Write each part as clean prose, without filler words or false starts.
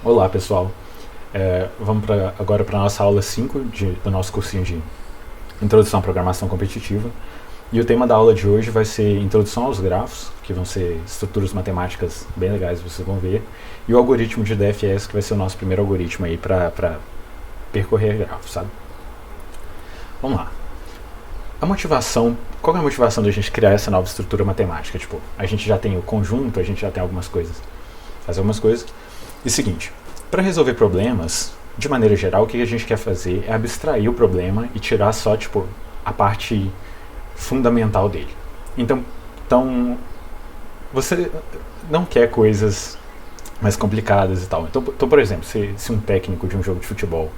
Olá pessoal, vamos agora para a nossa aula 5 do nosso cursinho de Introdução à Programação Competitiva. E o tema da aula de hoje vai ser Introdução aos Grafos, que vão ser estruturas matemáticas bem legais, vocês vão ver, e o algoritmo de DFS, que vai ser o nosso primeiro algoritmo aí para percorrer grafos, sabe? Vamos lá. Qual é a motivação da gente criar essa nova estrutura matemática? Tipo, a gente já tem o conjunto, a gente já tem algumas coisas, fazer algumas coisas. E seguinte, para resolver problemas, de maneira geral, o que a gente quer fazer é abstrair o problema e tirar só, tipo, a parte fundamental dele. Então você não quer coisas mais complicadas e tal. Então por exemplo, se um técnico de um jogo de futebol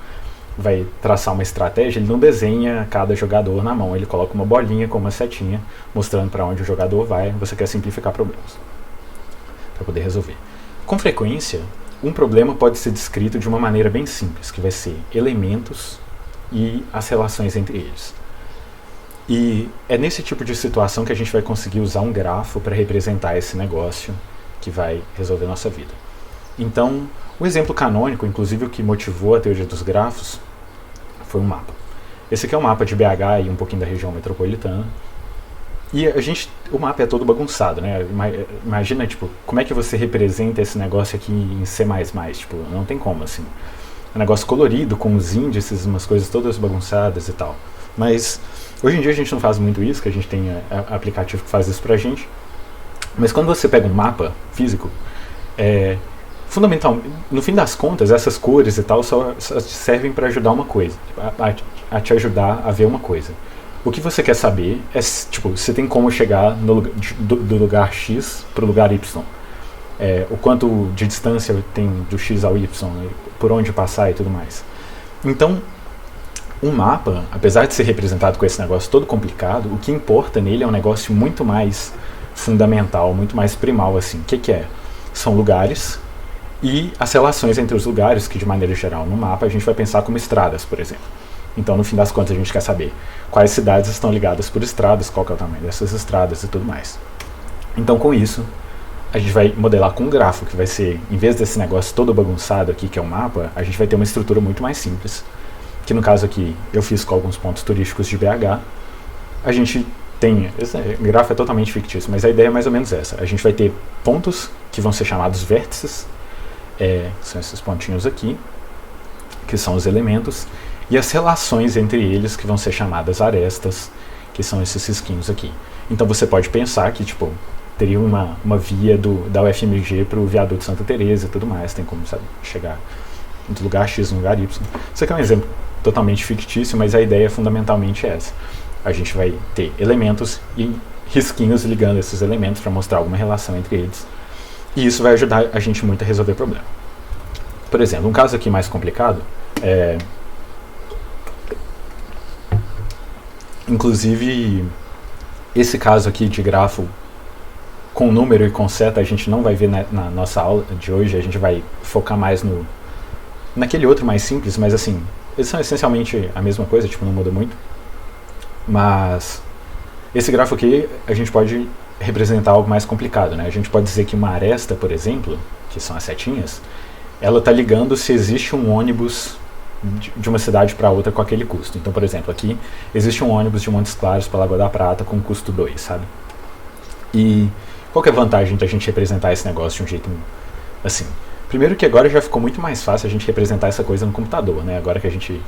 vai traçar uma estratégia, ele não desenha cada jogador na mão, ele coloca uma bolinha com uma setinha mostrando para onde o jogador vai. Você quer simplificar problemas para poder resolver. Com frequência, um problema pode ser descrito de uma maneira bem simples, que vai ser elementos e as relações entre eles. E é nesse tipo de situação que a gente vai conseguir usar um grafo para representar esse negócio que vai resolver a nossa vida. Então, o exemplo canônico, inclusive o que motivou a teoria dos grafos, foi um mapa. Esse aqui é um mapa de BH e um pouquinho da região metropolitana. E o mapa é todo bagunçado, né? Imagina, tipo, como é que você representa esse negócio aqui em C++? Tipo, não tem como, assim. É um negócio colorido, com os índices, umas coisas todas bagunçadas e tal. Mas hoje em dia a gente não faz muito isso, que a gente tem aplicativo que faz isso pra gente. Mas quando você pega um mapa físico, fundamental, no fim das contas, essas cores e tal só servem para ajudar uma coisa, a te ajudar a ver uma coisa. O que você quer saber é, tipo, se tem como chegar do lugar X para o lugar Y. O quanto de distância tem do X ao Y, por onde passar e tudo mais. Então, um mapa, apesar de ser representado com esse negócio todo complicado, o que importa nele é um negócio muito mais fundamental, muito mais primal, assim. O que é? São lugares e as relações entre os lugares, que de maneira geral no mapa a gente vai pensar como estradas, por exemplo. Então, no fim das contas, a gente quer saber quais cidades estão ligadas por estradas, qual que é o tamanho dessas estradas e tudo mais. Então, com isso, a gente vai modelar com um grafo, que vai ser, em vez desse negócio todo bagunçado aqui, que é um mapa, a gente vai ter uma estrutura muito mais simples, que no caso aqui eu fiz com alguns pontos turísticos de BH. A gente tem, esse grafo é totalmente fictício, mas a ideia é mais ou menos essa. A gente vai ter pontos que vão ser chamados vértices, são esses pontinhos aqui, que são os elementos, e as relações entre eles, que vão ser chamadas arestas, que são esses risquinhos aqui. Então você pode pensar que, tipo, teria uma via da UFMG para o viaduto Santa Teresa e tudo mais, tem como, sabe, chegar do lugar X no lugar Y. Isso aqui é um exemplo totalmente fictício, mas a ideia é fundamentalmente essa. A gente vai ter elementos e risquinhos ligando esses elementos para mostrar alguma relação entre eles. E isso vai ajudar a gente muito a resolver o problema. Por exemplo, um caso aqui mais complicado inclusive, esse caso aqui de grafo com número e com seta a gente não vai ver na nossa aula de hoje, a gente vai focar mais naquele outro mais simples, mas assim, eles são essencialmente a mesma coisa, tipo, não muda muito. Mas esse grafo aqui a gente pode representar algo mais complicado, né? A gente pode dizer que uma aresta, por exemplo, que são as setinhas, ela está ligando se existe um ônibus de uma cidade para outra com aquele custo. Então, por exemplo, aqui existe um ônibus de Montes Claros para Lagoa da Prata com custo 2, sabe? E qual que é a vantagem de a gente representar esse negócio de um jeito assim? Primeiro que agora já ficou muito mais fácil a gente representar essa coisa no computador, né? Agora que a gente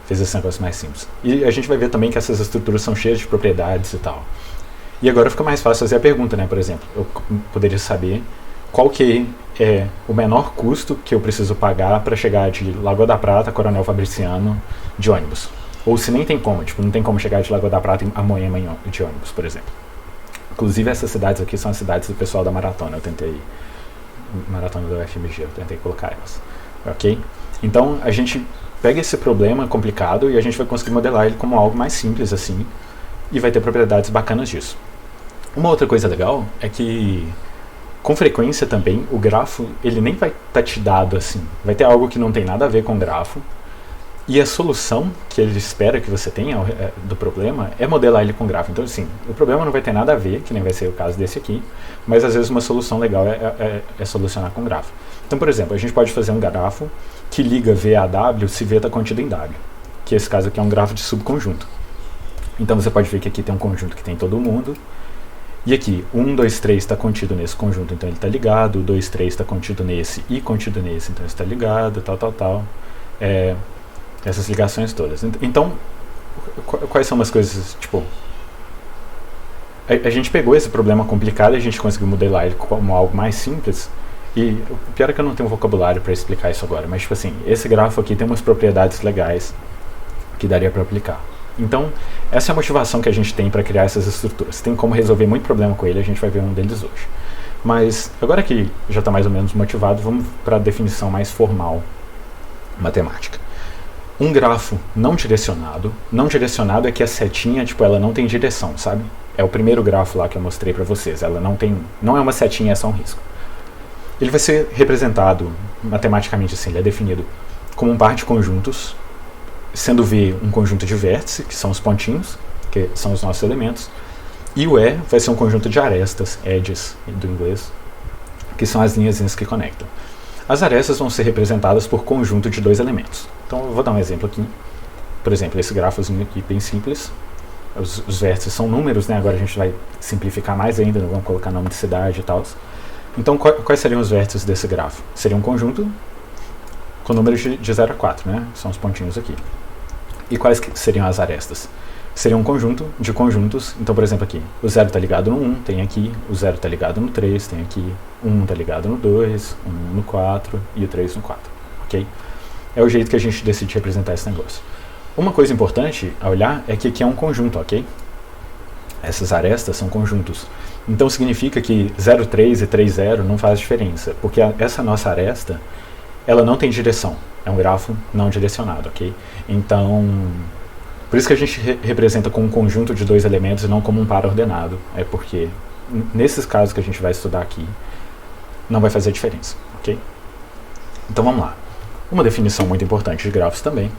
fez esse negócio mais simples. E a gente vai ver também que essas estruturas são cheias de propriedades e tal. E agora fica mais fácil fazer a pergunta, né? Por exemplo, eu poderia saber qual que é o menor custo que eu preciso pagar para chegar de Lagoa da Prata a Coronel Fabriciano de ônibus. Ou se nem tem como, tipo, não tem como chegar de Lagoa da Prata a Moema de ônibus, por exemplo. Inclusive essas cidades aqui são as cidades do pessoal da maratona, maratona da UFMG, eu tentei colocar elas. Ok? Então a gente pega esse problema complicado e a gente vai conseguir modelar ele como algo mais simples assim, e vai ter propriedades bacanas disso. Uma outra coisa legal é que com frequência também o grafo ele nem vai estar te dado assim, vai ter algo que não tem nada a ver com o grafo, e a solução que ele espera que você tenha do problema é modelar ele com grafo. Então assim, o problema não vai ter nada a ver, que nem vai ser o caso desse aqui, mas às vezes uma solução legal é solucionar com grafo. Então, por exemplo, a gente pode fazer um grafo que liga V a W se V está contido em W, que esse caso aqui é um grafo de subconjunto. Então você pode ver que aqui tem um conjunto que tem todo mundo, e aqui, 1, 2, 3 está contido nesse conjunto, então ele está ligado, 2, 3 está contido nesse e contido nesse, então ele está ligado, tal. Essas ligações todas. Então, quais são as coisas, tipo... A gente pegou esse problema complicado e a gente conseguiu modelar ele como algo mais simples, e o pior é que eu não tenho vocabulário para explicar isso agora, mas tipo assim, esse grafo aqui tem umas propriedades legais que daria para aplicar. Então, essa é a motivação que a gente tem para criar essas estruturas. Tem como resolver muito problema com ele, a gente vai ver um deles hoje. Mas, agora que já está mais ou menos motivado, vamos para a definição mais formal matemática. Um grafo não direcionado é que a setinha, tipo, ela não tem direção, sabe? É o primeiro grafo lá que eu mostrei para vocês. Ela não é uma setinha, é só um risco. Ele vai ser representado matematicamente assim, ele é definido como um par de conjuntos, sendo V um conjunto de vértices, que são os pontinhos, que são os nossos elementos, e o E vai ser um conjunto de arestas, edges do inglês, que são as linhas que conectam. As arestas vão ser representadas por conjunto de dois elementos. Então eu vou dar um exemplo aqui. Por exemplo, esse grafozinho aqui bem simples. Os vértices são números, né? Agora a gente vai simplificar mais ainda, não vamos colocar nome de cidade e tal. Então quais seriam os vértices desse grafo? Seria um conjunto com números de 0 a 4, né? São os pontinhos aqui. E quais seriam as arestas? Seria um conjunto de conjuntos. Então, por exemplo, aqui, o 0 está ligado no 1, tem aqui, o 0 está ligado no 3, tem aqui, o 1 está ligado no 2, o 1 no 4 e o 3 no 4, ok? É o jeito que a gente decide representar esse negócio. Uma coisa importante a olhar é que aqui é um conjunto, ok? Essas arestas são conjuntos. Então significa que 0,3 e 3,0 não faz diferença, porque essa nossa aresta, ela não tem direção. É um grafo não direcionado, ok? Então, por isso que a gente representa como um conjunto de dois elementos e não como um par ordenado. É porque, nesses casos que a gente vai estudar aqui, não vai fazer diferença, ok? Então vamos lá. Uma definição muito importante de grafos também,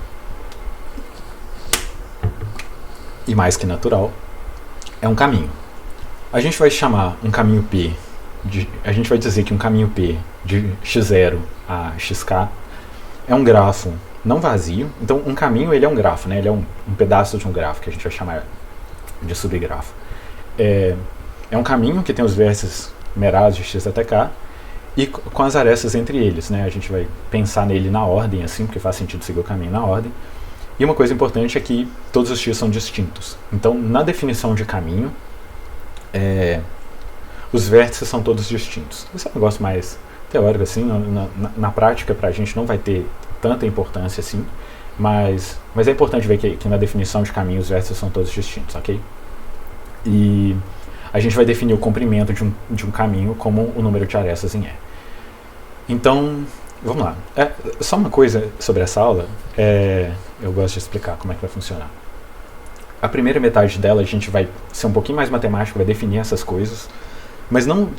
e mais que natural, é um caminho. A gente vai chamar um caminho P, a gente vai dizer que um caminho P de x0 a xk é um grafo não vazio. Então um caminho ele é um grafo, né? Ele é um pedaço de um grafo que a gente vai chamar de subgrafo. É um caminho que tem os vértices merados de x até k e com as arestas entre eles, né? A gente vai pensar nele na ordem assim, porque faz sentido seguir o caminho na ordem. E uma coisa importante é que todos os x são distintos. Então na definição de caminho os vértices são todos distintos. Esse é um negócio mais teórico assim, na prática pra gente não vai ter tanta importância assim, mas é importante ver que na definição de caminho os vértices são todos distintos, ok? E a gente vai definir o comprimento de um caminho como o número de arestas em E. Então, vamos lá. Só uma coisa sobre essa aula, eu gosto de explicar como é que vai funcionar. A primeira metade dela a gente vai ser um pouquinho mais matemático, vai definir essas coisas, mas não,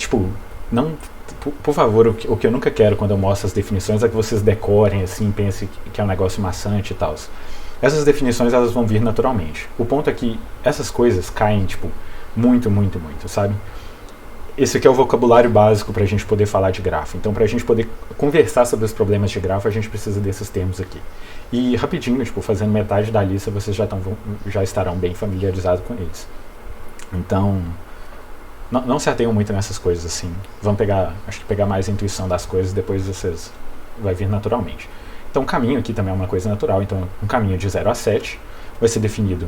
por favor, o que eu nunca quero quando eu mostro as definições é que vocês decorem assim, pensem que é um negócio maçante e tal. Essas definições elas vão vir naturalmente. O ponto é que essas coisas caem, muito, sabe? Esse aqui é o vocabulário básico para a gente poder falar de grafo. Então, para a gente poder conversar sobre os problemas de grafo, a gente precisa desses termos aqui. E rapidinho, fazendo metade da lista, vocês já estarão bem familiarizados com eles. Então, não se atenham muito nessas coisas assim. Vamos pegar mais a intuição das coisas, depois vocês vai vir naturalmente. Então, o caminho aqui também é uma coisa natural. Então, um caminho de 0 a 7 vai ser definido.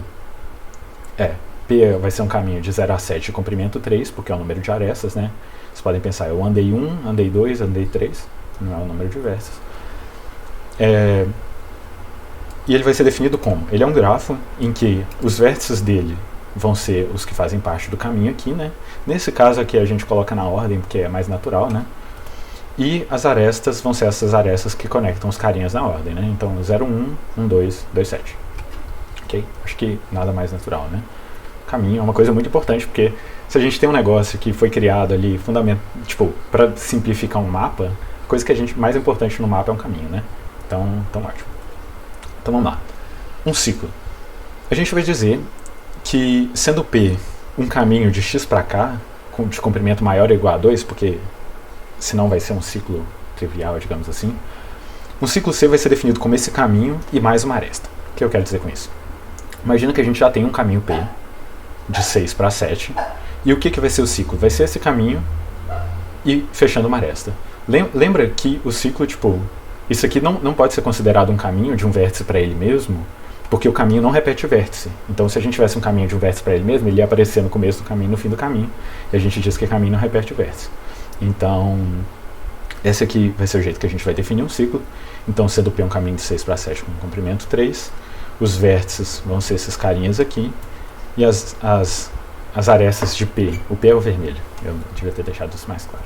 P vai ser um caminho de 0 a 7 de comprimento 3, porque é o número de arestas, né? Vocês podem pensar, eu andei 1, andei 2, andei 3, não é o número de vértices. E ele vai ser definido como? Ele é um grafo em que os vértices dele vão ser os que fazem parte do caminho aqui, né? Nesse caso aqui a gente coloca na ordem, porque é mais natural, né? E as arestas vão ser essas arestas que conectam os carinhas na ordem, né? Então 0, 1, 1, 2, 2, 7. Ok? Acho que nada mais natural, né? Caminho é uma coisa muito importante, porque se a gente tem um negócio que foi criado ali, para simplificar um mapa, a coisa que mais importante no mapa é um caminho, né? Então ótimo. Então vamos lá. Um ciclo. A gente vai dizer que, sendo P um caminho de x para k, de comprimento maior ou igual a 2, porque senão vai ser um ciclo trivial, digamos assim. Um ciclo C vai ser definido como esse caminho e mais uma aresta. O que eu quero dizer com isso? Imagina que a gente já tem um caminho P de 6 para 7. E o que vai ser o ciclo? Vai ser esse caminho e fechando uma aresta. Lembra que o ciclo, tipo, isso aqui não pode ser considerado um caminho de um vértice para ele mesmo, porque o caminho não repete o vértice. Então, se a gente tivesse um caminho de um vértice para ele mesmo, ele ia aparecer no começo do caminho e no fim do caminho. E a gente diz que caminho não repete o vértice. Então, esse aqui vai ser o jeito que a gente vai definir um ciclo. Então, sendo P um caminho de 6 para 7 com comprimento 3, os vértices vão ser esses carinhas aqui, e as arestas de P, o P é o vermelho, eu devia ter deixado isso mais claro,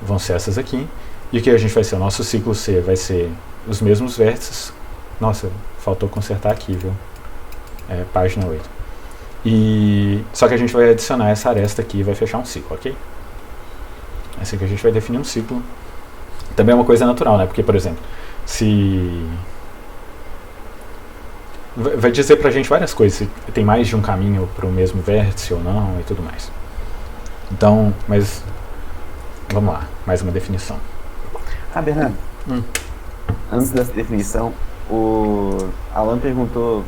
vão ser essas aqui, e o que a gente vai ser? O nosso ciclo C vai ser os mesmos vértices. Nossa, faltou consertar aqui, viu? Página 8. Só que a gente vai adicionar essa aresta aqui e vai fechar um ciclo, ok? Assim que a gente vai definir um ciclo. Também é uma coisa natural, né? Porque, por exemplo, se... vai dizer pra gente várias coisas, se tem mais de um caminho para o mesmo vértice ou não e tudo mais. Então, mas... vamos lá, mais uma definição. Bernardo, antes dessa definição, o Alan perguntou,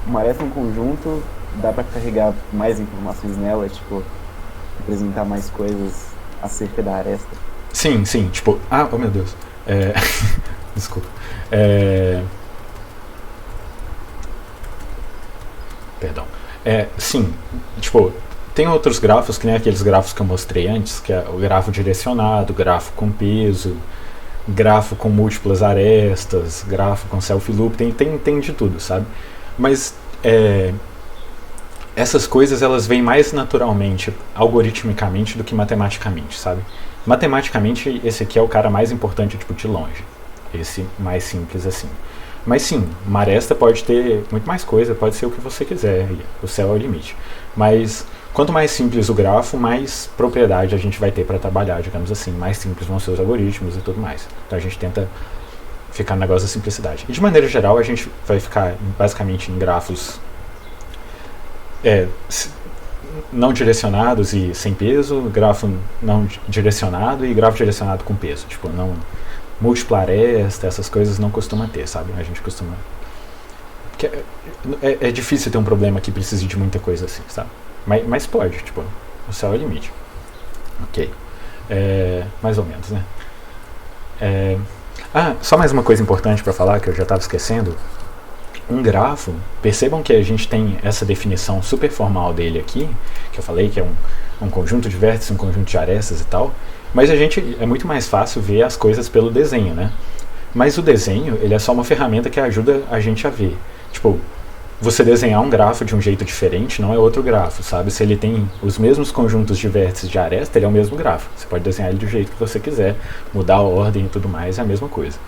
uma aresta é um conjunto, dá pra carregar mais informações nela, tipo, representar mais coisas acerca da aresta? Sim, tipo, oh meu Deus, desculpa, perdão, sim, tipo, tem outros grafos, que nem aqueles grafos que eu mostrei antes, que é o grafo direcionado, grafo com peso, grafo com múltiplas arestas, grafo com self-loop, tem de tudo, sabe? Mas essas coisas elas vêm mais naturalmente, algoritmicamente, do que matematicamente, sabe? Matematicamente, esse aqui é o cara mais importante, tipo, de longe. Esse mais simples assim. Mas sim, uma aresta pode ter muito mais coisa, pode ser o que você quiser, o céu é o limite. Mas quanto mais simples o grafo, mais propriedade a gente vai ter para trabalhar, digamos assim. Mais simples vão ser os algoritmos e tudo mais. Então a gente tenta ficar no negócio da simplicidade. E de maneira geral a gente vai ficar basicamente em grafos não direcionados e sem peso, grafo não direcionado e grafo direcionado com peso. Tipo, não... múltipla aresta, essas coisas não costuma ter, sabe? A gente costuma... É difícil ter um problema que precise de muita coisa assim, sabe? Mas pode, tipo, o céu é o limite. Ok. Mais ou menos, né? Só mais uma coisa importante para falar, que eu já estava esquecendo. Um grafo, percebam que a gente tem essa definição super formal dele aqui, que eu falei que é um conjunto de vértices, um conjunto de arestas e tal, mas é muito mais fácil ver as coisas pelo desenho, né? Mas o desenho, ele é só uma ferramenta que ajuda a gente a ver. Tipo, você desenhar um grafo de um jeito diferente não é outro grafo, sabe? Se ele tem os mesmos conjuntos de vértices de aresta, ele é o mesmo grafo. Você pode desenhar ele do jeito que você quiser, mudar a ordem e tudo mais, é a mesma coisa.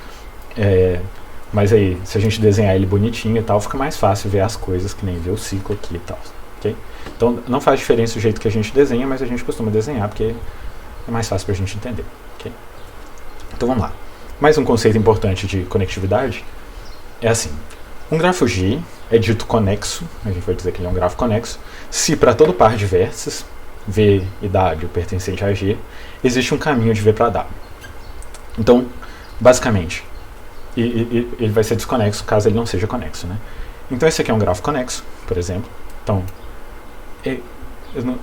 Mas aí, se a gente desenhar ele bonitinho e tal, fica mais fácil ver as coisas, que nem ver o ciclo aqui e tal, ok? Então, não faz diferença o jeito que a gente desenha, mas a gente costuma desenhar, porque é mais fácil para a gente entender, ok? Então, vamos lá. Mais um conceito importante de conectividade é assim. Um grafo G é dito conexo, a gente vai dizer que ele é um grafo conexo, se para todo par de vértices, V e W pertencente a G, existe um caminho de V para W. Então, basicamente, ele vai ser desconexo caso ele não seja conexo, né? Então esse aqui é um grafo conexo, por exemplo. Então,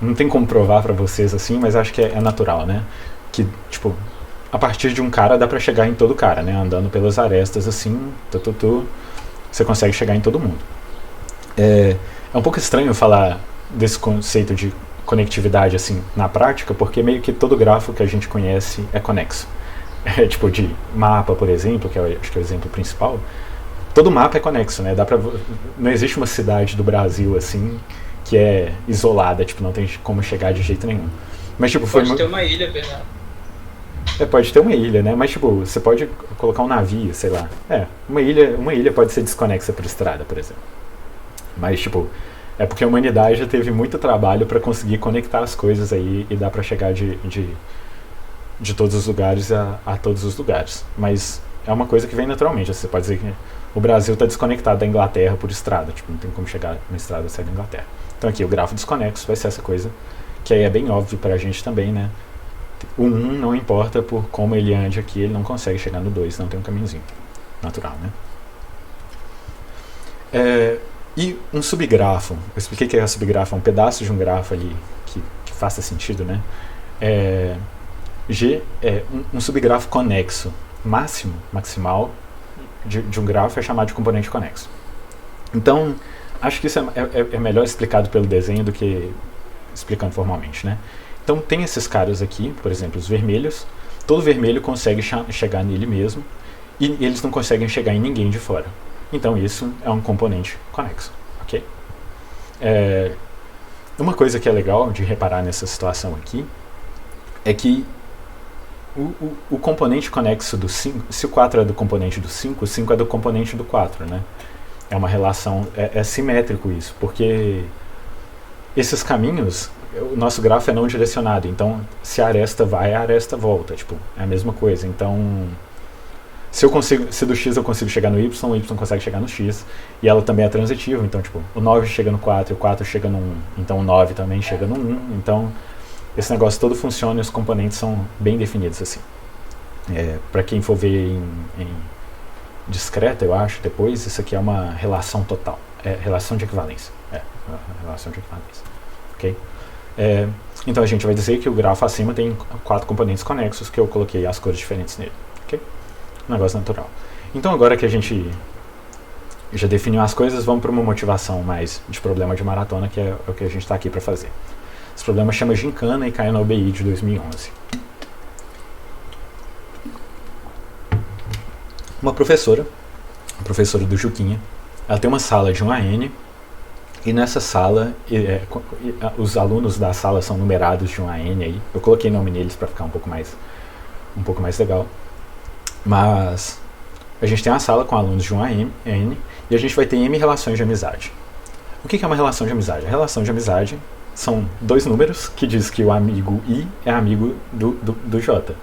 não tem como provar para vocês assim, mas acho que é natural, né? Que, tipo, a partir de um cara dá para chegar em todo cara, né? Andando pelas arestas assim, você consegue chegar em todo mundo. É um pouco estranho falar desse conceito de conectividade assim na prática, porque meio que todo grafo que a gente conhece é conexo. Tipo de mapa, por exemplo, que acho que é o exemplo principal, todo mapa é conexo, né? Não existe uma cidade do Brasil assim que é isolada, tipo, não tem como chegar de jeito nenhum. Mas tipo, pode ter uma ilha, Bernardo. Pode ter uma ilha, né? Mas tipo, você pode colocar um navio, sei lá. Uma ilha pode ser desconexa por estrada, por exemplo. Mas tipo, é porque a humanidade já teve muito trabalho para conseguir conectar as coisas aí e dá para chegar de todos os lugares a todos os lugares. Mas é uma coisa que vem naturalmente. Você pode dizer que o Brasil está desconectado da Inglaterra por estrada. Tipo, não tem como chegar na estrada sair da Inglaterra. Então aqui o grafo desconexo vai ser essa coisa que aí é bem óbvio pra gente também, né? O 1 não importa por como ele ande aqui, ele não consegue chegar no 2, não tem um caminhozinho natural, né? E um subgrafo, eu expliquei que é subgrafo, é um pedaço de um grafo ali que faça sentido, né? G é um subgrafo conexo maximal de um grafo é chamado de componente conexo. Então, acho que isso é melhor explicado pelo desenho do que explicando formalmente, né? Então tem esses caras aqui, por exemplo, os vermelhos. Todo vermelho consegue chegar nele mesmo e eles não conseguem chegar em ninguém de fora. Então isso é um componente conexo, ok? Uma coisa que é legal de reparar nessa situação aqui é que o componente conexo do 5, se o 4 é do componente do 5, o 5 é do componente do 4, né? É uma relação, é simétrico isso, porque esses caminhos, o nosso grafo é não direcionado, então se a aresta vai, a aresta volta, tipo, é a mesma coisa. Então, se do x eu consigo chegar no y, o y consegue chegar no x, e ela também é transitiva, então tipo, o 9 chega no 4 e o 4 chega no 1, então o 9 também chega no 1, então esse negócio todo funciona e os componentes são bem definidos assim. Para quem for ver em discreta, eu acho, depois, isso aqui é uma relação total, relação de equivalência, relação de equivalência, ok? Então a gente vai dizer que o grafo acima tem 4 componentes conexos que eu coloquei as cores diferentes nele, ok? Um negócio natural. Então agora que a gente já definiu as coisas, vamos para uma motivação mais de problema de maratona, que é o que a gente está aqui para fazer. Esse problema chama Gincana e caiu na OBI de 2011. Uma professora, a professora do Juquinha, ela tem uma sala de 1 a N, e nessa sala, os alunos da sala são numerados de 1 a N aí. Eu coloquei nome neles para ficar um pouco mais legal. Mas a gente tem uma sala com alunos de 1 a N, e a gente vai ter M relações de amizade. O que é uma relação de amizade? A relação de amizade são 2 números que diz que o amigo I é amigo do J.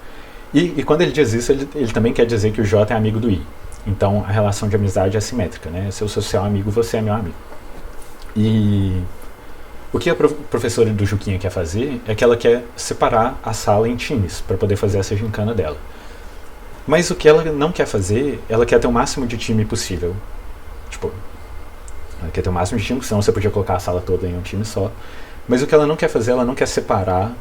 E quando ele diz isso, ele também quer dizer que o J é amigo do I. Então a relação de amizade é simétrica, né? Se eu sou seu amigo, você é meu amigo. E o que a professora do Juquinha quer fazer é que ela quer separar a sala em times para poder fazer essa gincana dela. Mas o que ela não quer fazer, ela quer ter o máximo de time possível. Tipo, ela quer ter o máximo de time, senão você podia colocar a sala toda em um time só. Mas o que ela não quer fazer, ela não quer separar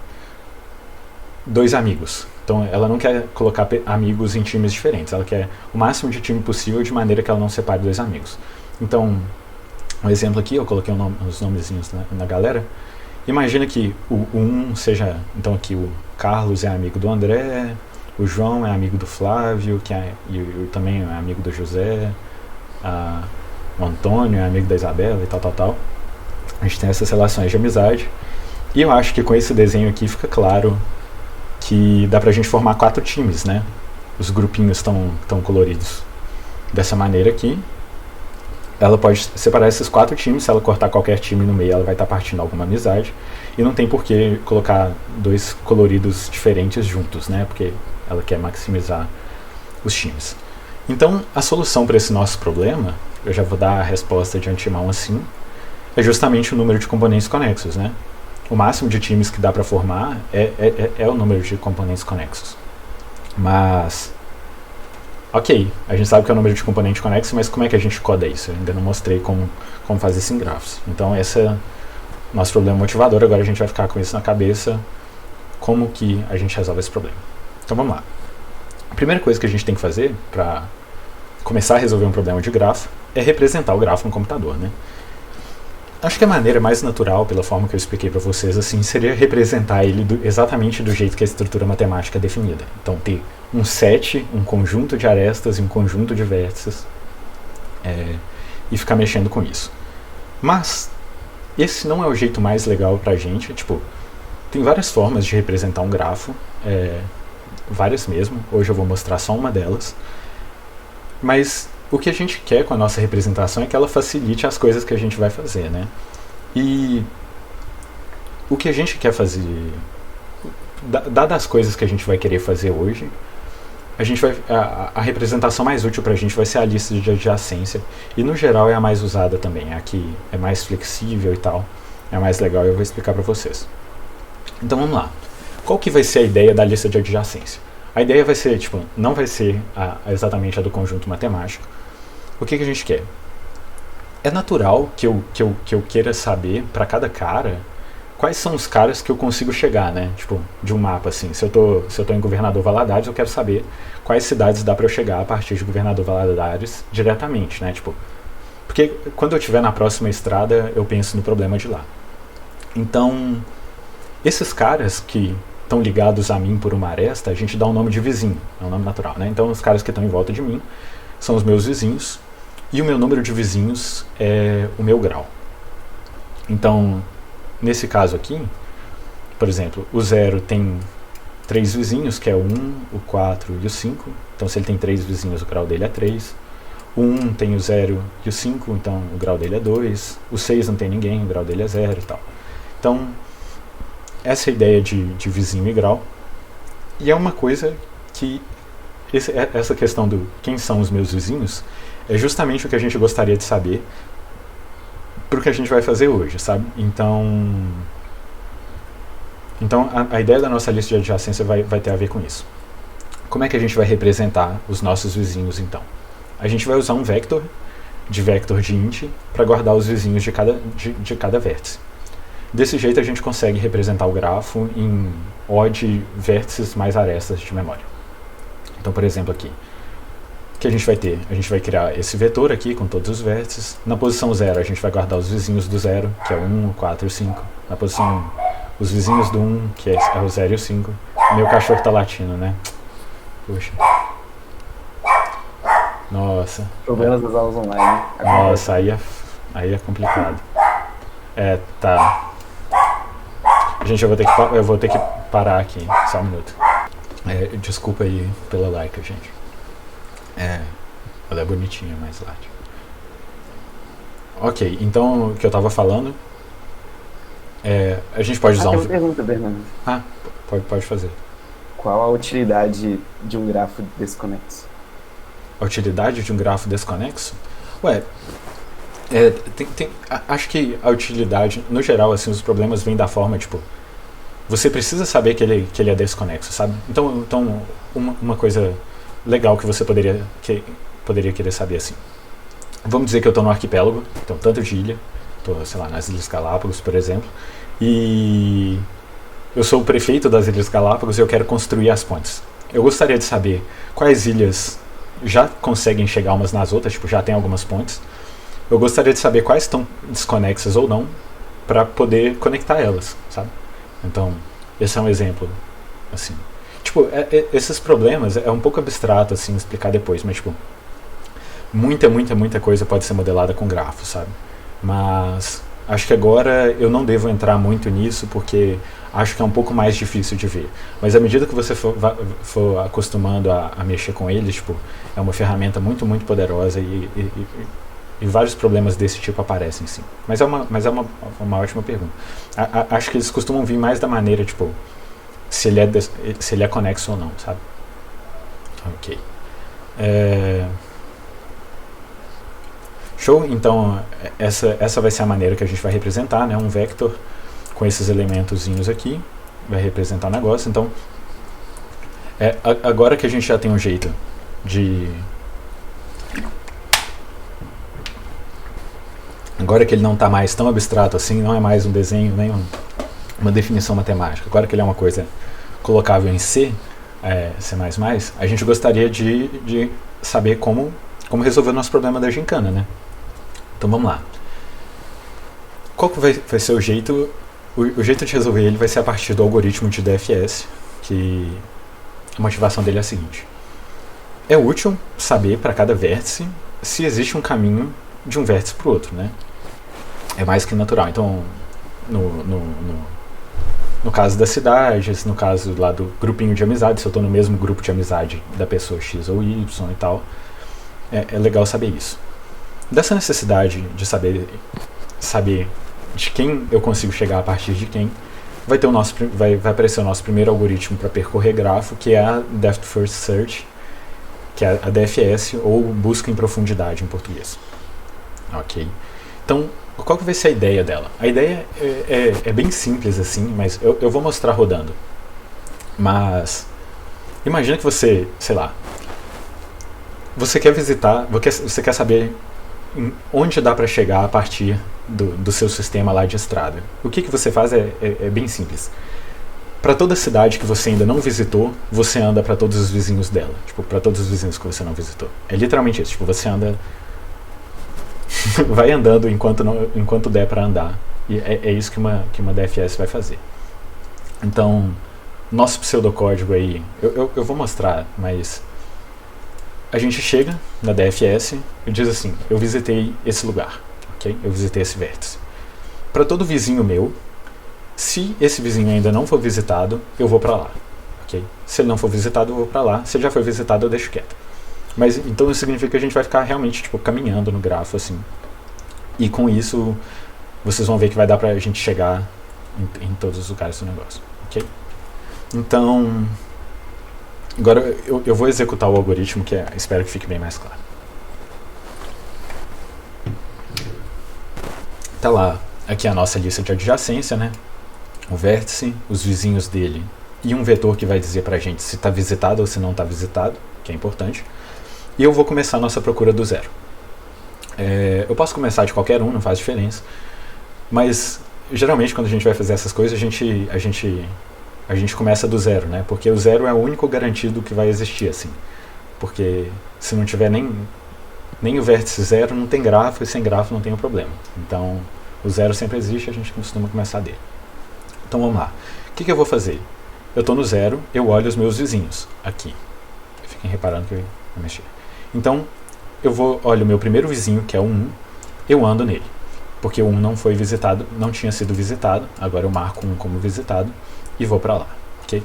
2 amigos. Então ela não quer colocar amigos em times diferentes. Ela quer o máximo de time possível de maneira que ela não separe 2 amigos. Então, um exemplo aqui, eu coloquei os nomezinhos na galera. Imagina que o 1 seja, então aqui o Carlos é amigo do André, o João é amigo do Flávio, e também é amigo do José, o Antônio é amigo da Isabela e tal. A gente tem essas relações de amizade. E eu acho que com esse desenho aqui fica claro que dá pra gente formar 4 times, né? Os grupinhos estão coloridos dessa maneira aqui. Ela pode separar esses 4 times, se ela cortar qualquer time no meio, ela vai estar partindo alguma amizade. E não tem por que colocar 2 coloridos diferentes juntos, né? Porque ela quer maximizar os times. Então, a solução para esse nosso problema, eu já vou dar a resposta de antemão assim, é justamente o número de componentes conexos, né? O máximo de times que dá para formar é o número de componentes conexos. Mas, ok, a gente sabe que é o número de componentes conexos, mas como é que a gente coda isso? Eu ainda não mostrei como fazer isso em grafos. Então esse é o nosso problema motivador, agora a gente vai ficar com isso na cabeça, como que a gente resolve esse problema. Então vamos lá. A primeira coisa que a gente tem que fazer para começar a resolver um problema de grafo é representar o grafo no computador, né? Acho que a maneira mais natural, pela forma que eu expliquei para vocês, assim, seria representar ele exatamente do jeito que a estrutura matemática é definida. Então, ter um set, um conjunto de arestas e um conjunto de vértices, e ficar mexendo com isso. Mas, esse não é o jeito mais legal pra gente. Tipo, tem várias formas de representar um grafo, várias mesmo. Hoje eu vou mostrar só uma delas. Mas o que a gente quer com a nossa representação é que ela facilite as coisas que a gente vai fazer, né? E o que a gente quer fazer, dadas as coisas que a gente vai querer fazer hoje, a representação mais útil para a gente vai ser a lista de adjacência, e no geral é a mais usada também, é a que é mais flexível e tal, é a mais legal, e eu vou explicar para vocês. Então vamos lá. qual que vai ser a ideia da lista de adjacência? A ideia vai ser, tipo, não vai ser exatamente a do conjunto matemático. O que a gente quer? É natural que eu queira saber, para cada cara, quais são os caras que eu consigo chegar, né? Tipo, de um mapa, assim. Se eu tô em Governador Valadares, eu quero saber quais cidades dá para eu chegar a partir de Governador Valadares diretamente, né? Tipo, porque quando eu estiver na próxima estrada, eu penso no problema de lá. Então, esses caras que estão ligados a mim por uma aresta, a gente dá um nome de vizinho, é um nome natural, né? Então, os caras que estão em volta de mim são os meus vizinhos, e o meu número de vizinhos é o meu grau. Então, nesse caso aqui, por exemplo, o 0 tem 3 vizinhos, que é o 1, o 4 e o 5. Então, se ele tem 3 vizinhos, o grau dele é 3. O 1 tem o 0 e o 5, então o grau dele é 2. O 6 não tem ninguém, o grau dele é 0 e tal. Então, essa é a ideia de vizinho e grau. E é uma coisa que essa questão do quem são os meus vizinhos é justamente o que a gente gostaria de saber para o que a gente vai fazer hoje, sabe? Então a ideia da nossa lista de adjacência vai ter a ver com isso. Como é que a gente vai representar os nossos vizinhos, então? A gente vai usar um vector de int para guardar os vizinhos de cada vértice. Desse jeito a gente consegue representar o grafo em odd vértices mais arestas de memória. Então, por exemplo, aqui, o que a gente vai ter? A gente vai criar esse vetor aqui com todos os vértices. Na posição 0 a gente vai guardar os vizinhos do 0, que é o 1, o 4 e o 5. Na posição 1, os vizinhos do 1, que é o 0 e o 5. Meu cachorro tá latindo, né? Puxa. Nossa. Problemas das aulas online. Nossa, aí é complicado. Tá. Gente, eu vou ter que parar aqui, só um minuto. Desculpa aí pela like, gente. Ela é bonitinha, mas late. Ok, então o que eu tava falando a gente pode usar uma pergunta, Bernardo. Pode fazer. Qual a utilidade de um grafo desconexo? A utilidade de um grafo desconexo? Acho que a utilidade, no geral, assim, os problemas vêm da forma, tipo, você precisa saber que ele é desconexo, sabe? Então uma coisa legal que você poderia querer saber, assim. Vamos dizer que eu estou no arquipélago, então tanto de ilha, estou, sei lá, nas Ilhas Galápagos, por exemplo, e eu sou o prefeito das Ilhas Galápagos e eu quero construir as pontes. Eu gostaria de saber quais ilhas já conseguem chegar umas nas outras, tipo, já tem algumas pontes. Eu gostaria de saber quais estão desconexas ou não, para poder conectar elas, sabe? Então, esse é um exemplo, assim. Tipo, esses problemas é um pouco abstrato, assim, explicar depois, mas, tipo, muita coisa pode ser modelada com grafos, sabe? Mas acho que agora eu não devo entrar muito nisso, porque acho que é um pouco mais difícil de ver. Mas à medida que você for acostumando a mexer com eles, tipo, é uma ferramenta muito poderosa e vários problemas desse tipo aparecem, sim. Mas é uma ótima pergunta. Acho que eles costumam vir mais da maneira, tipo, se ele é conexo ou não, sabe? Ok. Show? Então, essa vai ser a maneira que a gente vai representar, né? Um vector com esses elementozinhos aqui, vai representar o negócio. Então, agora que a gente já tem um jeito de... Agora que ele não está mais tão abstrato assim, não é mais um desenho, nem uma definição matemática. Agora que ele é uma coisa colocável em C, C++, a gente gostaria de saber como resolver o nosso problema da gincana, né? Então vamos lá. Qual que vai ser o jeito? O jeito de resolver ele vai ser a partir do algoritmo de DFS, que a motivação dele é a seguinte. É útil saber para cada vértice se existe um caminho de um vértice para o outro, né? É mais que natural. Então, no caso das cidades, no caso lá do grupinho de amizade, se eu estou no mesmo grupo de amizade da pessoa X ou Y e tal, é legal saber isso. Dessa necessidade de saber de quem eu consigo chegar a partir de quem, vai aparecer o nosso primeiro algoritmo para percorrer grafo, que é a Depth First Search, que é a DFS, ou busca em profundidade em português. Ok? Então, qual que vai ser a ideia dela? A ideia é bem simples assim, mas eu vou mostrar rodando. Mas imagina que você, sei lá, você quer visitar, você quer saber onde dá para chegar a partir do seu sistema lá de estrada. O que você faz é bem simples. Para toda cidade que você ainda não visitou, você anda para todos os vizinhos dela. Tipo, para todos os vizinhos que você não visitou. É literalmente isso. Tipo, você anda... vai andando enquanto der para andar. E é isso que uma DFS vai fazer. Então, nosso pseudocódigo aí... Eu vou mostrar, mas... A gente chega na DFS e diz assim, eu visitei esse lugar, ok? Eu visitei esse vértice. Para todo vizinho meu, se esse vizinho ainda não for visitado, eu vou para lá, ok? Se ele não for visitado, eu vou para lá. Se ele já foi visitado, eu deixo quieto. Mas então isso significa que a gente vai ficar realmente tipo, caminhando no grafo assim. E com isso, vocês vão ver que vai dar pra gente chegar em todos os lugares do negócio, ok? Então... Agora eu vou executar o algoritmo, que espero que fique bem mais claro. Tá lá, aqui a nossa lista de adjacência, né? O vértice, os vizinhos dele e um vetor que vai dizer pra gente se está visitado ou se não está visitado, que é importante. E eu vou começar a nossa procura do zero. Eu posso começar de qualquer um, não faz diferença. Mas geralmente quando a gente vai fazer essas coisas, a gente começa do zero, né? Porque o zero é o único garantido que vai existir, assim. Porque se não tiver nem o vértice zero, não tem grafo, e sem grafo não tem o problema. Então, o zero sempre existe, a gente costuma começar dele. Então, vamos lá. O que eu vou fazer? Eu estou no zero, eu olho os meus vizinhos, aqui. Fiquem reparando que eu vou mexer. Então, olho o meu primeiro vizinho, que é o 1, eu ando nele. Porque o 1 não foi visitado, não tinha sido visitado, agora eu marco 1 como visitado. E vou pra lá, ok?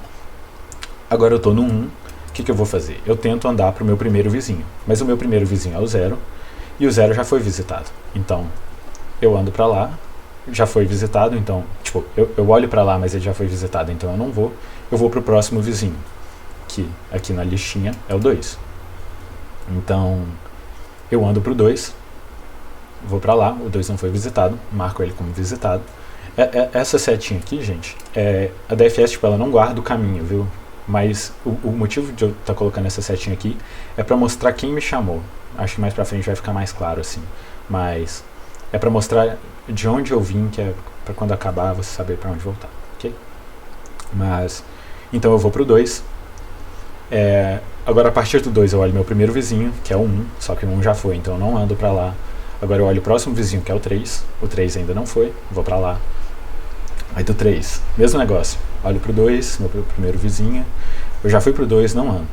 Agora eu tô no 1, o que eu vou fazer? Eu tento andar pro meu primeiro vizinho, mas o meu primeiro vizinho é o 0, e o 0 já foi visitado. Então, eu ando pra lá, já foi visitado, então, tipo, eu olho pra lá, mas ele já foi visitado, então eu não vou. Eu vou pro próximo vizinho, que aqui na listinha é o 2. Então, eu ando pro 2, vou pra lá, o 2 não foi visitado, marco ele como visitado. Essa setinha aqui, gente, a DFS tipo, ela não guarda o caminho, viu? Mas o motivo de eu estar colocando essa setinha aqui é para mostrar quem me chamou. Acho que mais pra frente vai ficar mais claro assim. Mas é para mostrar de onde eu vim, que é para quando acabar você saber para onde voltar, ok? Mas, então eu vou pro 2. Agora a partir do 2 eu olho meu primeiro vizinho, que é o 1, só que o 1 já foi, então eu não ando para lá. Agora eu olho o próximo vizinho, que é o 3. O 3 ainda não foi, vou para lá. Aí do 3, mesmo negócio. Olho pro 2, meu primeiro vizinho. Eu já fui pro 2, não ando.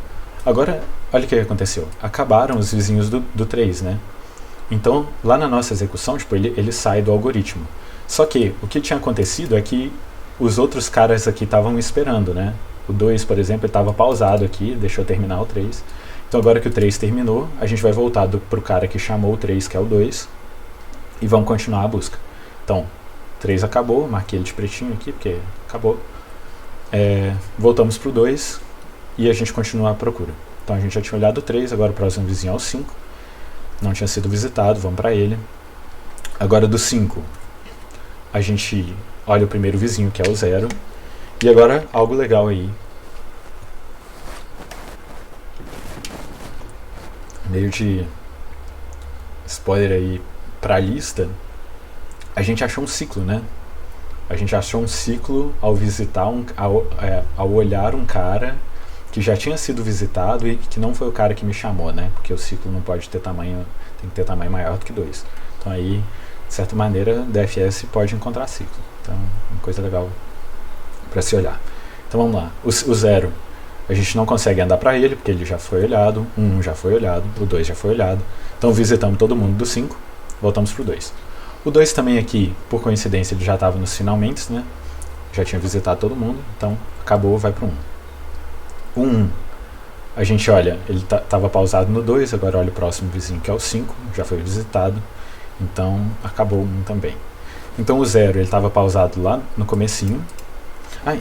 Agora, olha o que aconteceu. Acabaram os vizinhos do 3, né? Então, lá na nossa execução, tipo, ele sai do algoritmo. Só que o que tinha acontecido é que os outros caras aqui estavam esperando, né? O 2, por exemplo, estava pausado aqui, deixou terminar o 3. Então agora que o 3 terminou, a gente vai voltar pro cara que chamou o 3, que é o 2, e vamos continuar a busca. Então, 3 acabou, marquei ele de pretinho aqui, porque acabou. Voltamos pro 2 e a gente continua a procura. Então a gente já tinha olhado o 3, agora o próximo vizinho é o 5. Não tinha sido visitado, vamos para ele. Agora do 5, a gente olha o primeiro vizinho, que é o 0. E agora, algo legal aí. Meio de spoiler aí pra lista. A gente achou um ciclo, né? A gente achou um ciclo ao visitar, ao olhar um cara que já tinha sido visitado e que não foi o cara que me chamou, né? Porque o ciclo não pode ter tamanho, tem que ter tamanho maior do que 2. Então aí, de certa maneira, DFS pode encontrar ciclo. Então, uma coisa legal para se olhar. Então vamos lá. O 0, a gente não consegue andar para ele, porque ele já foi olhado, o 1 já foi olhado, o 2 já foi olhado. Então visitamos todo mundo do 5, voltamos pro 2. O 2 também aqui, por coincidência, ele já estava nos finalmente, né? Já tinha visitado todo mundo, então acabou, vai pro 1. O 1, a gente olha, ele estava pausado no 2, agora olha o próximo vizinho, que é o 5, já foi visitado, então acabou o 1 também. Então o 0, ele estava pausado lá no comecinho.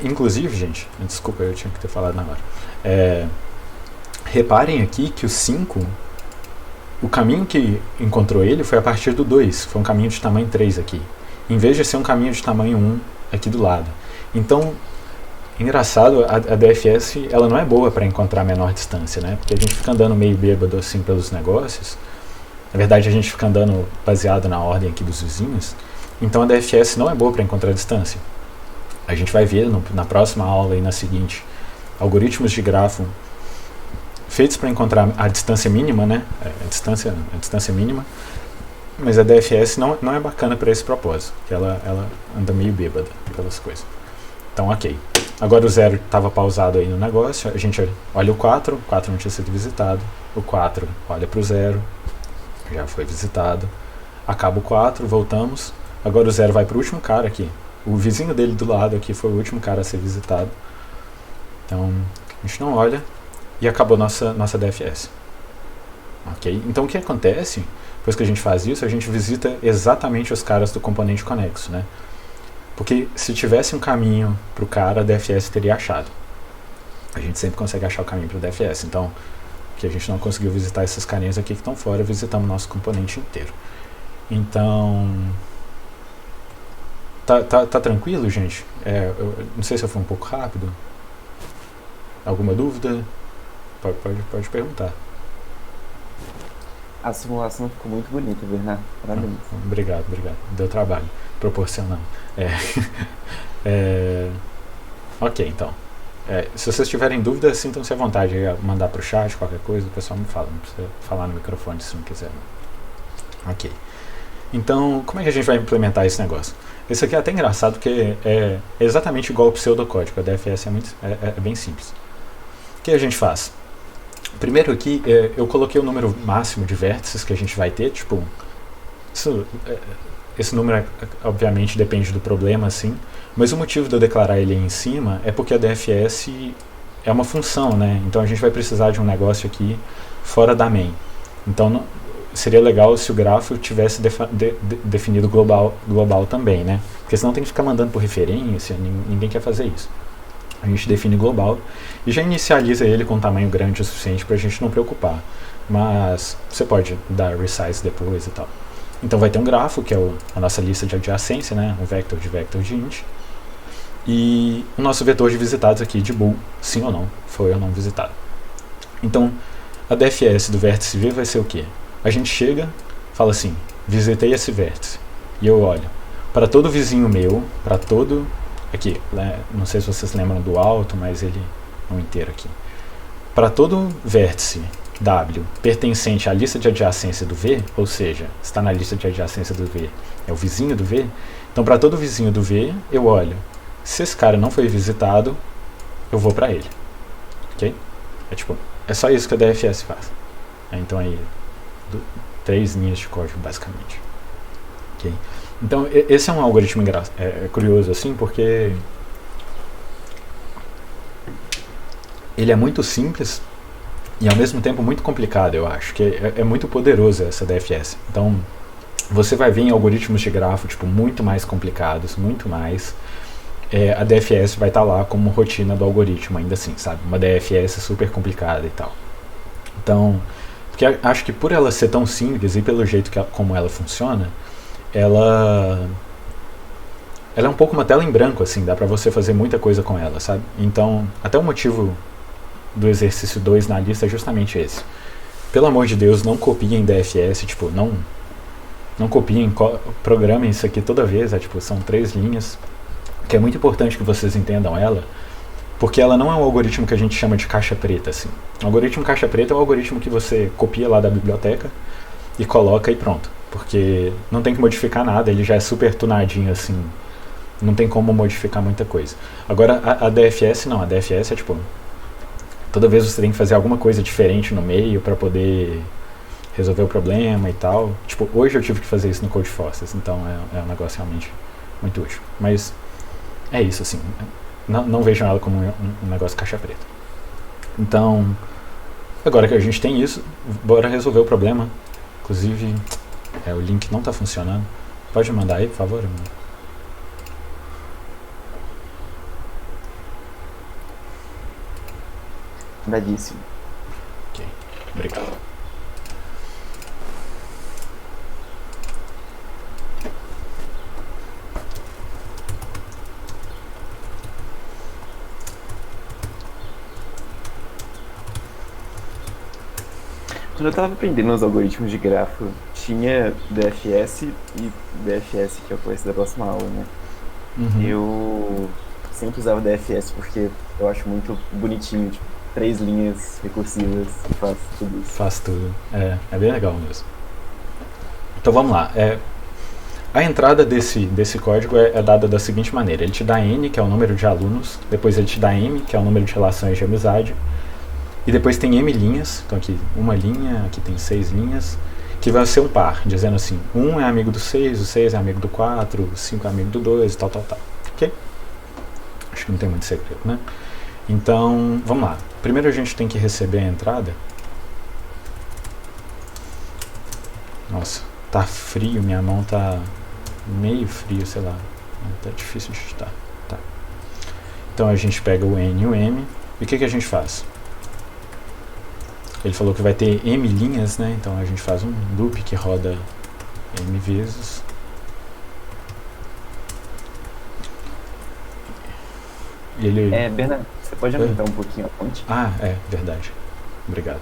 Inclusive, gente, desculpa, eu tinha que ter falado na hora. Reparem aqui que o 5, o caminho que encontrou ele foi a partir do 2, foi um caminho de tamanho 3 aqui, em vez de ser um caminho de tamanho 1 aqui do lado. Então, engraçado, a DFS ela não é boa para encontrar a menor distância, né? Porque a gente fica andando meio bêbado assim pelos negócios. Na verdade, a gente fica andando baseado na ordem aqui dos vizinhos. Então a DFS não é boa para encontrar a distância. A gente vai ver na próxima aula e na seguinte algoritmos de grafo feitos para encontrar a distância mínima, né? A distância mínima. Mas a DFS não é bacana para esse propósito, que ela anda meio bêbada pelas coisas. Então, ok. Agora o 0 estava pausado aí no negócio, a gente olha o 4 não tinha sido visitado, o 4 olha para o 0, já foi visitado, acaba o 4, voltamos, agora o 0 vai para o último cara aqui, o vizinho dele do lado aqui foi o último cara a ser visitado, então a gente não olha e acabou nossa DFS. Ok? Então o que acontece, depois que a gente faz isso, a gente visita exatamente os caras do componente conexo, né? Porque se tivesse um caminho para o cara, a DFS teria achado. A gente sempre consegue achar o caminho para o DFS. Então, que a gente não conseguiu visitar esses carinhas aqui que estão fora, visitamos o nosso componente inteiro. Então, tá tranquilo, gente? Eu não sei se eu fui um pouco rápido. Alguma dúvida? Pode perguntar. A simulação ficou muito bonita, Bernardo. Parabéns. Obrigado. Deu trabalho. Proporcionando. Ok, então. Se vocês tiverem dúvidas, sintam-se à vontade de mandar para o chat, qualquer coisa, o pessoal me fala. Não precisa falar no microfone se não quiser. Ok. Então, como é que a gente vai implementar esse negócio? Esse aqui é até engraçado, porque é exatamente igual ao pseudocódigo. A DFS é bem simples. O que a gente faz? Primeiro aqui, eu coloquei o número máximo de vértices que a gente vai ter, tipo, esse número obviamente depende do problema, assim, mas o motivo de eu declarar ele aí em cima é porque a DFS é uma função, né? Então a gente vai precisar de um negócio aqui fora da main. Então seria legal se o grafo tivesse definido global também, né? Porque senão tem que ficar mandando por referência, ninguém quer fazer isso. A gente define global e já inicializa ele com um tamanho grande o suficiente para a gente não preocupar. Mas você pode dar resize depois e tal. Então vai ter um grafo, que é a nossa lista de adjacência, né? Um vector de int. E o nosso vetor de visitados aqui de bool, sim ou não, foi ou não visitado. Então, a DFS do vértice V vai ser o quê? A gente chega, fala assim, visitei esse vértice. E eu olho para todo vizinho meu, para todo... Aqui, né, não sei se vocês lembram do alto, mas ele é um inteiro aqui. Para todo vértice W pertencente à lista de adjacência do V, ou seja, está na lista de adjacência do V, é o vizinho do V, então para todo vizinho do V, eu olho. Se esse cara não foi visitado, eu vou para ele. Ok? É só isso que a DFS faz. Então aí, 3 linhas de código basicamente. Ok? Então, esse é um algoritmo curioso, assim, porque ele é muito simples e, ao mesmo tempo, muito complicado, eu acho, que é muito poderoso essa DFS. Então, você vai ver em algoritmos de grafo, muito mais complicados, muito mais. A DFS vai estar lá como rotina do algoritmo, ainda assim, sabe? Uma DFS super complicada e tal. Então, porque acho que por ela ser tão simples e pelo jeito como ela funciona, ela é um pouco uma tela em branco, assim, dá pra você fazer muita coisa com ela, sabe? Então, até o motivo do exercício 2 na lista é justamente esse. Pelo amor de Deus, não copiem DFS, não copiem, programem isso aqui toda vez, são 3 linhas, que é muito importante que vocês entendam ela, porque ela não é um algoritmo que a gente chama de caixa preta, assim. O algoritmo caixa preta é um algoritmo que você copia lá da biblioteca e coloca e pronto. Porque não tem que modificar nada, ele já é super tunadinho, assim, não tem como modificar muita coisa. Agora, a DFS não, a DFS é toda vez você tem que fazer alguma coisa diferente no meio para poder resolver o problema e tal. Hoje eu tive que fazer isso no Codeforces, então é um negócio realmente muito útil. Mas é isso, assim, não vejam ela como um negócio caixa preta. Então, agora que a gente tem isso, bora resolver o problema. Inclusive... o link não está funcionando. Pode mandar aí, por favor? Mandadíssimo. Ok, obrigado. Quando eu tava aprendendo os algoritmos de grafo, tinha DFS e BFS, que é o que vai ser da próxima aula, né? Eu sempre usava DFS porque eu acho muito bonitinho, tipo, 3 linhas recursivas e faz tudo isso. Faz tudo. É bem legal mesmo. Então vamos lá. A entrada desse código é dada da seguinte maneira. Ele te dá N, que é o número de alunos, depois ele te dá M, que é o número de relações de amizade, e depois tem M linhas, então aqui uma linha, aqui tem 6 linhas, que vai ser um par, dizendo assim, 1 é amigo do 6, o 6 é amigo do 4, o 5 é amigo do 2, tal. Ok? Acho que não tem muito segredo, né? Então, vamos lá. Primeiro a gente tem que receber a entrada. Nossa, tá frio, minha mão tá meio frio, sei lá. Tá difícil de digitar. Tá. Então a gente pega o N e o M, e o que a gente faz? Ele falou que vai ter M linhas, né? Então a gente faz um loop que roda M vezes. E ele... Bernardo, você pode aumentar um pouquinho a fonte? Verdade. Obrigado.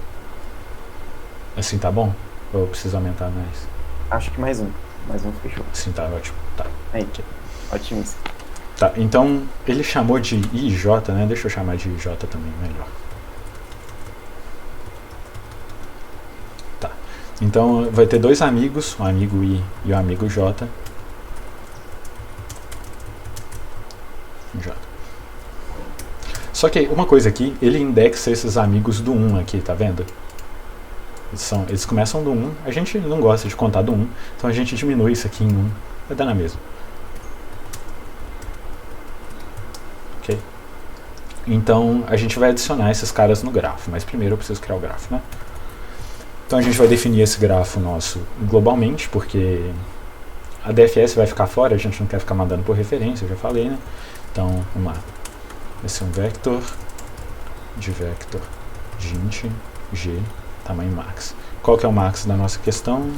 Assim tá bom? Ou eu preciso aumentar mais? Acho que mais um. Mais um fechou. Assim tá ótimo. Tá. Aí, okay. Ótimo isso. Tá, então ele chamou de IJ, né? Deixa eu chamar de IJ também, melhor. Tá. Então vai ter 2 amigos, o amigo I e o amigo J. Só que uma coisa aqui, ele indexa esses amigos do 1 aqui, tá vendo? Eles começam do 1, a gente não gosta de contar do 1, então a gente diminui isso aqui em 1, vai dar na mesma. Ok? Então a gente vai adicionar esses caras no grafo, mas primeiro eu preciso criar o grafo, né? Então a gente vai definir esse grafo nosso globalmente, porque a DFS vai ficar fora, a gente não quer ficar mandando por referência, eu já falei, né? Então, vamos lá. Vai ser um vector de vector int g tamanho max. Qual que é o max da nossa questão?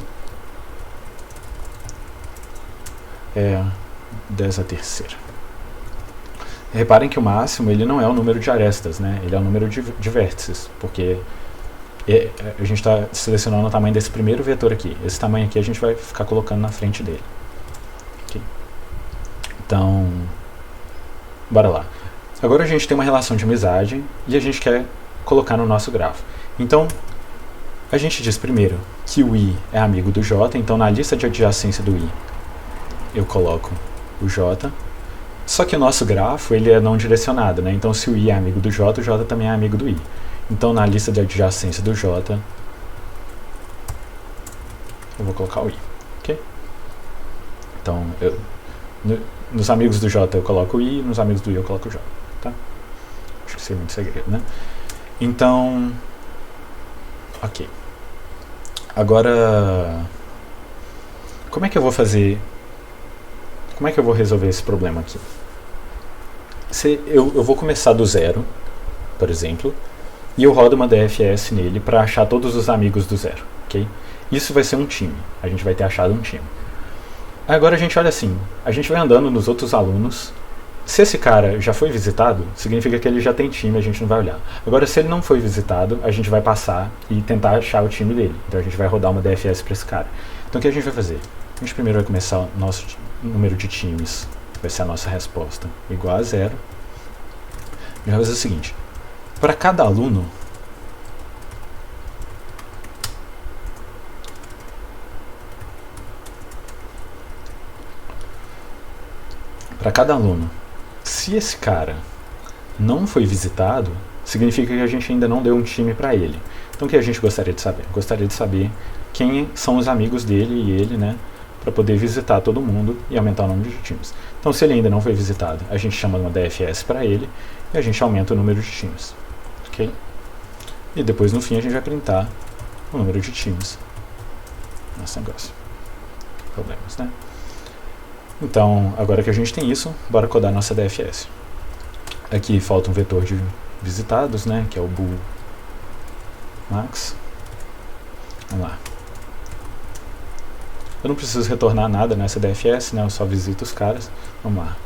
É 10⁻³. Reparem que o máximo ele não é o número de arestas, né? Ele é o número de vértices, porque a gente está selecionando o tamanho desse primeiro vetor aqui. Esse tamanho aqui a gente vai ficar colocando na frente dele. Okay. Então, bora lá. Agora a gente tem uma relação de amizade e a gente quer colocar no nosso grafo. Então, a gente diz primeiro que o I é amigo do J, então na lista de adjacência do I eu coloco o J. Só que o nosso grafo ele é não direcionado, né? Então se o I é amigo do J, o J também é amigo do I. Então na lista de adjacência do J eu vou colocar o I, ok? Então nos amigos do J eu coloco o I, nos amigos do I eu coloco o J, tá? Acho que isso é muito segredo, né? Então, ok. Agora, como é que eu vou fazer? Como é que eu vou resolver esse problema aqui? Eu vou começar do zero, por exemplo, e eu rodo uma DFS nele para achar todos os amigos do zero, ok? Isso vai ser um time. A gente vai ter achado um time. Agora a gente olha assim, a gente vai andando nos outros alunos. Se esse cara já foi visitado, significa que ele já tem time, a gente não vai olhar. Agora, se ele não foi visitado, a gente vai passar e tentar achar o time dele. Então a gente vai rodar uma DFS para esse cara. Então o que a gente vai fazer? A gente primeiro vai começar o nosso número de times, vai ser a nossa resposta, igual a 0. A gente vai fazer o seguinte, para cada aluno, se esse cara não foi visitado, significa que a gente ainda não deu um time para ele. Então o que a gente gostaria de saber? Gostaria de saber quem são os amigos dele e ele, né, para poder visitar todo mundo e aumentar o número de times. Então se ele ainda não foi visitado, a gente chama uma DFS para ele e a gente aumenta o número de times, ok? E depois no fim a gente vai printar o número de times. Nosso negócio. Problemas, né? Então, agora que a gente tem isso, bora codar nossa DFS. Aqui falta um vetor de visitados, né, que é o bool max. Vamos lá. Eu não preciso retornar nada nessa DFS, né, eu só visito os caras. Vamos lá.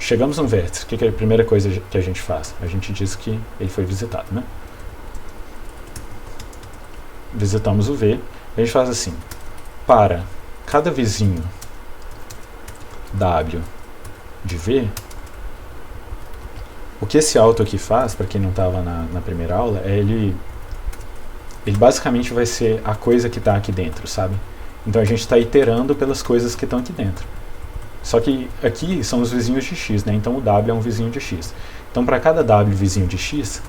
chegamos num vértice, o que é a primeira coisa que a gente faz? A gente diz que ele foi visitado, né? Visitamos o V, a gente faz assim, para cada vizinho W de V, o que esse auto aqui faz, para quem não estava na primeira aula, é ele basicamente vai ser a coisa que está aqui dentro, sabe? Então a gente está iterando pelas coisas que estão aqui dentro. Só que aqui são os vizinhos de X, né? Então o W é um vizinho de X. Então para cada W vizinho de X,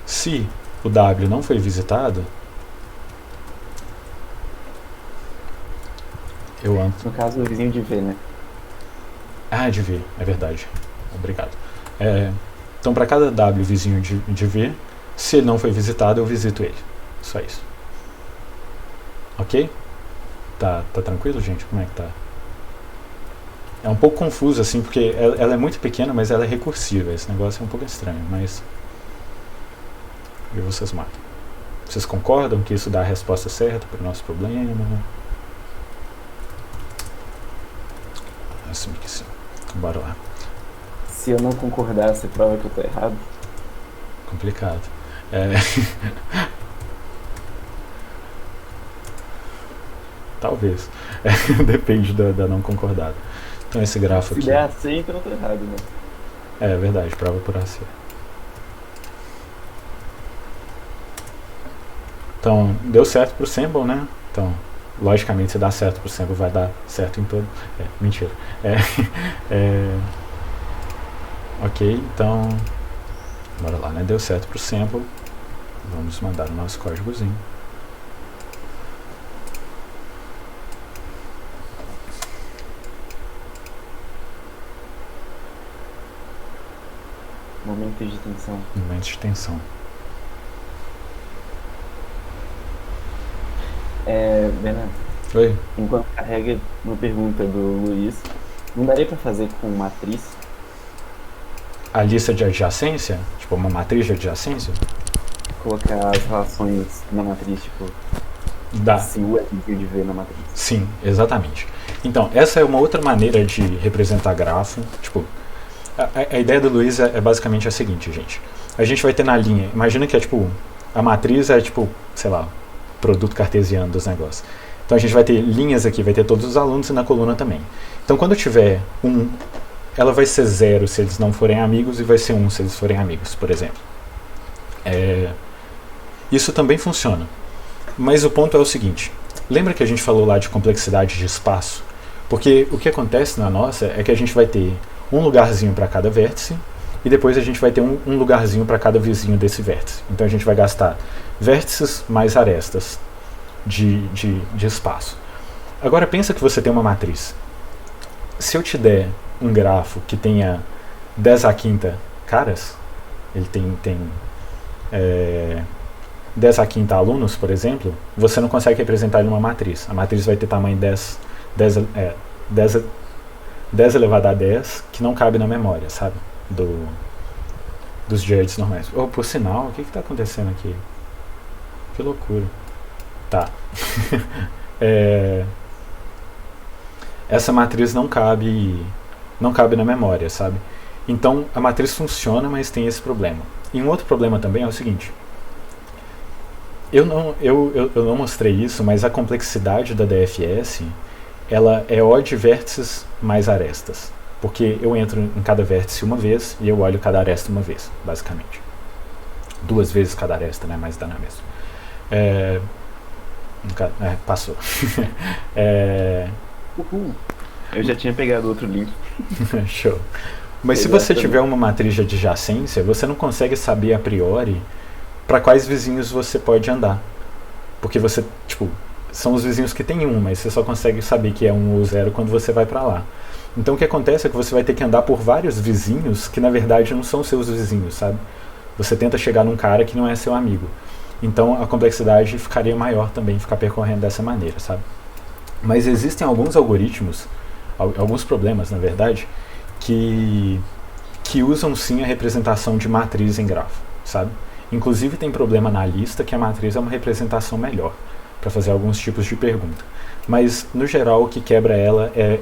se o W não foi visitado, eu ando. No caso, o vizinho de V, né? Ah, de V, é verdade. Obrigado. Então para cada W vizinho de V, se ele não foi visitado, eu visito ele. Só isso. Ok? Tá tranquilo, gente? Como é que tá? É um pouco confuso, assim, porque ela é muito pequena, mas ela é recursiva. Esse negócio é um pouco estranho, mas... E vocês matam. Vocês concordam que isso dá a resposta certa para o nosso problema? Assim que sim. Bora lá. Se eu não concordar, você prova que eu tô errado? Complicado. Talvez. Depende da não concordada. Então esse grafo aqui... Se der AC, então eu tô errado, né? É verdade, prova por AC. Então, deu certo pro Sample, né? Então, logicamente, se dá certo pro Sample, vai dar certo em todo... mentira. Ok, então... Bora lá, né? Deu certo pro Sample. Vamos mandar o nosso códigozinho. Momentos de tensão. Momentos de tensão. Bernardo. Oi? Enquanto carrega uma pergunta do Luiz, não daria pra fazer com matriz? A lista de adjacência? Tipo, uma matriz de adjacência? Colocar as relações na matriz, tipo... Dá. Se U é vizinho de V na matriz. Sim, exatamente. Então, essa é uma outra maneira de representar grafo. Tipo, a ideia do Luiz é basicamente a seguinte, gente. A gente vai ter na linha, imagina que é tipo, a matriz é tipo, sei lá, produto cartesiano dos negócios. Então a gente vai ter linhas aqui, vai ter todos os alunos e na coluna também. Então quando tiver ela vai ser 0 se eles não forem amigos e vai ser 1 se eles forem amigos, por exemplo. Isso também funciona. Mas o ponto é o seguinte, lembra que a gente falou lá de complexidade de espaço? Porque o que acontece na nossa é que a gente vai ter um lugarzinho para cada vértice e depois a gente vai ter um lugarzinho para cada vizinho desse vértice. Então a gente vai gastar vértices mais arestas de espaço. Agora pensa que você tem uma matriz. Se eu te der um grafo que tenha 10 a quinta caras, ele tem 10 a quinta alunos, por exemplo, você não consegue representar ele numa matriz. A matriz vai ter tamanho 10 elevado a 10, que não cabe na memória, sabe? Dos GERDs normais. Por sinal, o que está acontecendo aqui? Que loucura. Tá. Essa matriz não cabe na memória, sabe? Então, a matriz funciona, mas tem esse problema. E um outro problema também é o seguinte. Eu não mostrei isso, mas a complexidade da DFS, ela é O de vértices mais arestas. Porque eu entro em cada vértice uma vez e eu olho cada aresta uma vez, basicamente. 2 vezes cada aresta, né? Mas dá na mesma. Passou. Uhul. Eu já tinha pegado outro link. Show. Mas se você tiver uma matriz de adjacência, você não consegue saber a priori para quais vizinhos você pode andar. Porque você, tipo, são os vizinhos que tem 1, mas você só consegue saber que é 1 ou 0 quando você vai para lá. Então o que acontece é que você vai ter que andar por vários vizinhos que na verdade não são seus vizinhos, sabe? Você tenta chegar num cara que não é seu amigo. Então a complexidade ficaria maior também, ficar percorrendo dessa maneira, sabe? Mas existem alguns algoritmos, alguns problemas, na verdade, que usam sim a representação de matriz em grafo, sabe? Inclusive tem problema na lista que a matriz é uma representação melhor para fazer alguns tipos de pergunta. Mas, no geral, o que quebra ela é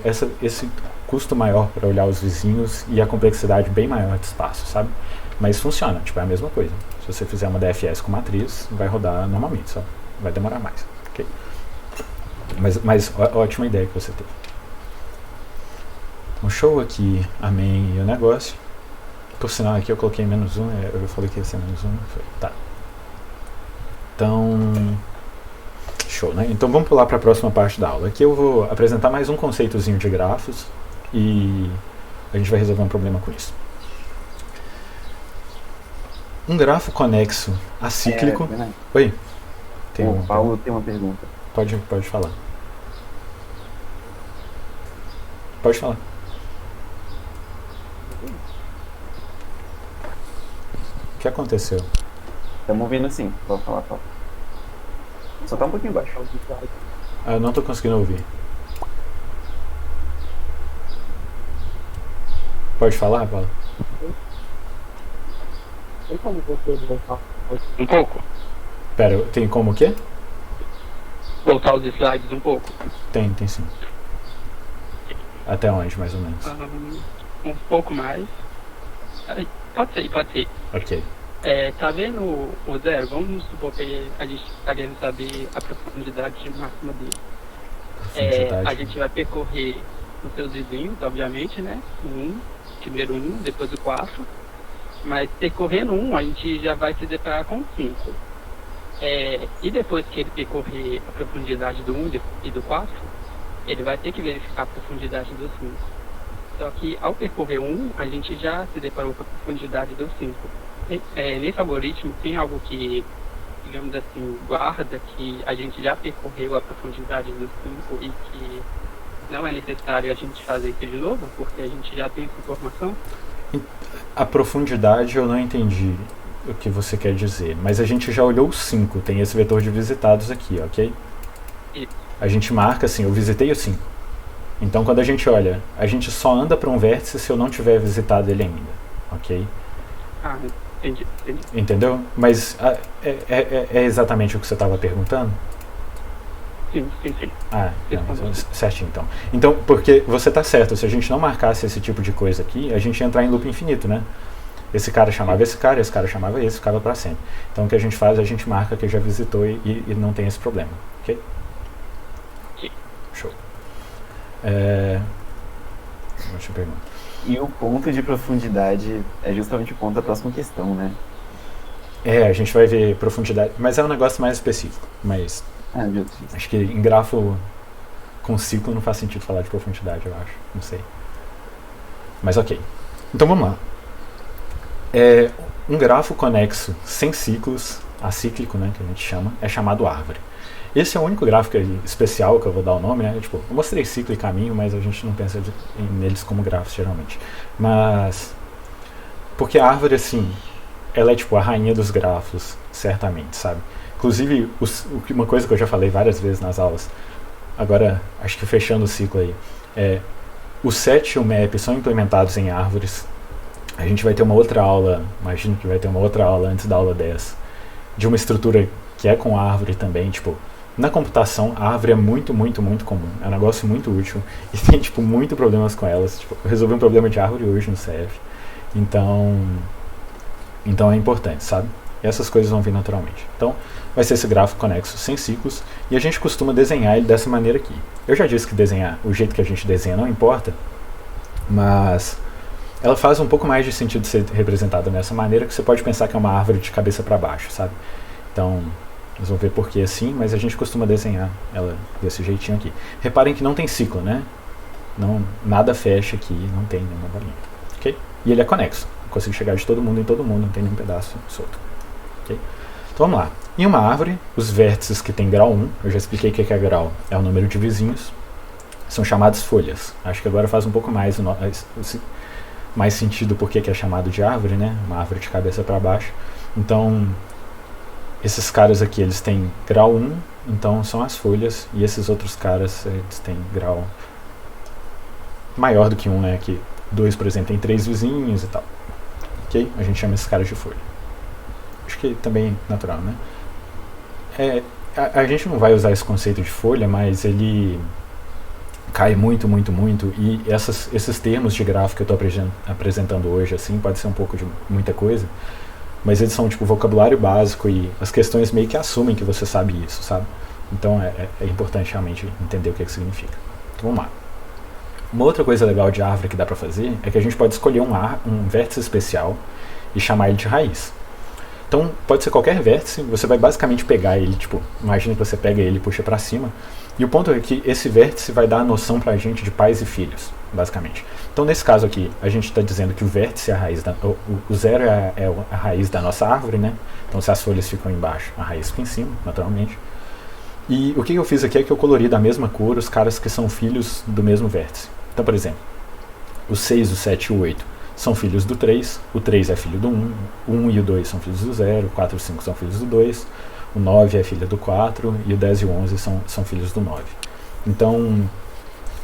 custo maior para olhar os vizinhos e a complexidade bem maior de espaço, sabe? Mas funciona, tipo, é a mesma coisa. Se você fizer uma DFS com matriz, vai rodar normalmente, só vai demorar mais, ok? Mas ótima ideia que você teve. Um show aqui, amém, e o negócio. Por sinal, aqui eu coloquei -1, eu falei que ia ser -1, foi, tá. Então, show, né? Então vamos pular para a próxima parte da aula. Aqui eu vou apresentar mais um conceitozinho de grafos e a gente vai resolver um problema com isso. Um grafo conexo acíclico... Oi? O Paulo tem uma pergunta. Pode falar. Pode falar. O que aconteceu? Estamos ouvindo sim, pode falar, Paulo. Só tá um pouquinho baixo. Eu não tô conseguindo ouvir. Pode falar, Paulo? Tem como você voltar um pouco? Pera, tem como o quê? Voltar os slides um pouco? Tem sim. Até onde, mais ou menos? Um pouco mais. Pode ser. Ok. Tá vendo o zero? Vamos supor que a gente está querendo saber a profundidade máxima dele. A gente vai percorrer os seus vizinhos, obviamente, né? Primeiro 1, depois o 4. Mas percorrendo 1, a gente já vai se deparar com 5. E depois que ele percorrer a profundidade do 1 e do 4, ele vai ter que verificar a profundidade do 5. Só que ao percorrer 1, a gente já se deparou com a profundidade do 5. Nesse algoritmo tem algo que, digamos assim, guarda que a gente já percorreu a profundidade do 5 e que não é necessário a gente fazer isso de novo, porque a gente já tem essa informação? A profundidade eu não entendi o que você quer dizer, mas a gente já olhou o 5, tem esse vetor de visitados aqui, ok? A gente marca assim, eu visitei o 5. Então quando a gente olha, a gente só anda para um vértice se eu não tiver visitado ele ainda, ok? Entendi. Entendeu? Mas é exatamente o que você estava perguntando? Sim. Não, certinho então. Então, porque você está certo, se a gente não marcasse esse tipo de coisa aqui, a gente ia entrar em loop infinito, né? Esse cara chamava esse cara chamava esse, ficava para sempre. Então o que a gente faz, a gente marca que já visitou e não tem esse problema, ok? Show. Deixa eu perguntar. E o ponto de profundidade é justamente o ponto da próxima questão, né? A gente vai ver profundidade, mas é um negócio mais específico. Mas justo. Acho que em grafo com ciclo não faz sentido falar de profundidade, eu acho. Não sei. Mas ok. Então vamos lá. Um grafo conexo sem ciclos, acíclico, né, que a gente chama, é chamado árvore. Esse é o único gráfico especial que eu vou dar o nome, né? Tipo, eu mostrei ciclo e caminho, mas a gente não pensa neles como grafos, geralmente. Mas... porque a árvore, assim, ela é tipo a rainha dos grafos, certamente, sabe? Inclusive, uma coisa que eu já falei várias vezes nas aulas, agora, acho que fechando o ciclo aí, o set e o map são implementados em árvores. A gente vai ter uma outra aula, imagino que vai ter uma outra aula antes da aula 10, de uma estrutura que é com árvore também, tipo... Na computação, a árvore é muito comum. É um negócio muito útil. E tem, tipo, muito problemas com elas. Tipo, eu resolvi um problema de árvore hoje no CF. Então é importante, sabe? E essas coisas vão vir naturalmente. Então, vai ser esse gráfico conexo sem ciclos. E a gente costuma desenhar ele dessa maneira aqui. Eu já disse que desenhar, o jeito que a gente desenha não importa. Mas ela faz um pouco mais de sentido ser representada dessa maneira, que você pode pensar que é uma árvore de cabeça para baixo, sabe? Então... Nós vamos ver por que assim, mas a gente costuma desenhar ela desse jeitinho aqui. Reparem que não tem ciclo, né? Nada fecha aqui, não tem nenhuma bolinha. Ok? E ele é conexo. Eu consigo chegar de todo mundo em todo mundo, não tem nenhum pedaço solto. Ok? Então vamos lá. Em uma árvore, os vértices que tem grau 1, eu já expliquei o que é grau, é o número de vizinhos, são chamados folhas. Acho que agora faz um pouco mais sentido porque é chamado de árvore, né? Uma árvore de cabeça para baixo. Então... esses caras aqui, eles têm grau 1, então são as folhas, e esses outros caras, eles têm grau maior do que 1, né? Aqui, 2, por exemplo, tem 3 vizinhos e tal. Ok? A gente chama esses caras de folha. Acho que também é natural, né? A gente não vai usar esse conceito de folha, mas ele cai muito, muito, muito, e esses termos de gráfico que eu estou apresentando hoje, assim, pode ser um pouco de muita coisa, mas eles são tipo vocabulário básico e as questões meio que assumem que você sabe isso, sabe? Então é importante realmente entender o que significa. Então vamos lá. Uma outra coisa legal de árvore que dá para fazer é que a gente pode escolher um vértice especial e chamar ele de raiz. Então pode ser qualquer vértice, você vai basicamente pegar ele, tipo, imagina que você pega ele e puxa para cima, e o ponto é que esse vértice vai dar a noção pra gente de pais e filhos, basicamente. Então nesse caso aqui, a gente está dizendo que o vértice é a raiz, o zero é a raiz da nossa árvore, né? Então se as folhas ficam embaixo, a raiz fica em cima, naturalmente. E o que eu fiz aqui é que eu colori da mesma cor os caras que são filhos do mesmo vértice. Então, por exemplo, o 6, o 7 e o 8 são filhos do 3, o 3 é filho do 1, o 1 e o 2 são filhos do 0, o 4 e o 5 são filhos do 2, o 9 é filho do 4 e o 10 e o 11 são filhos do 9. Então,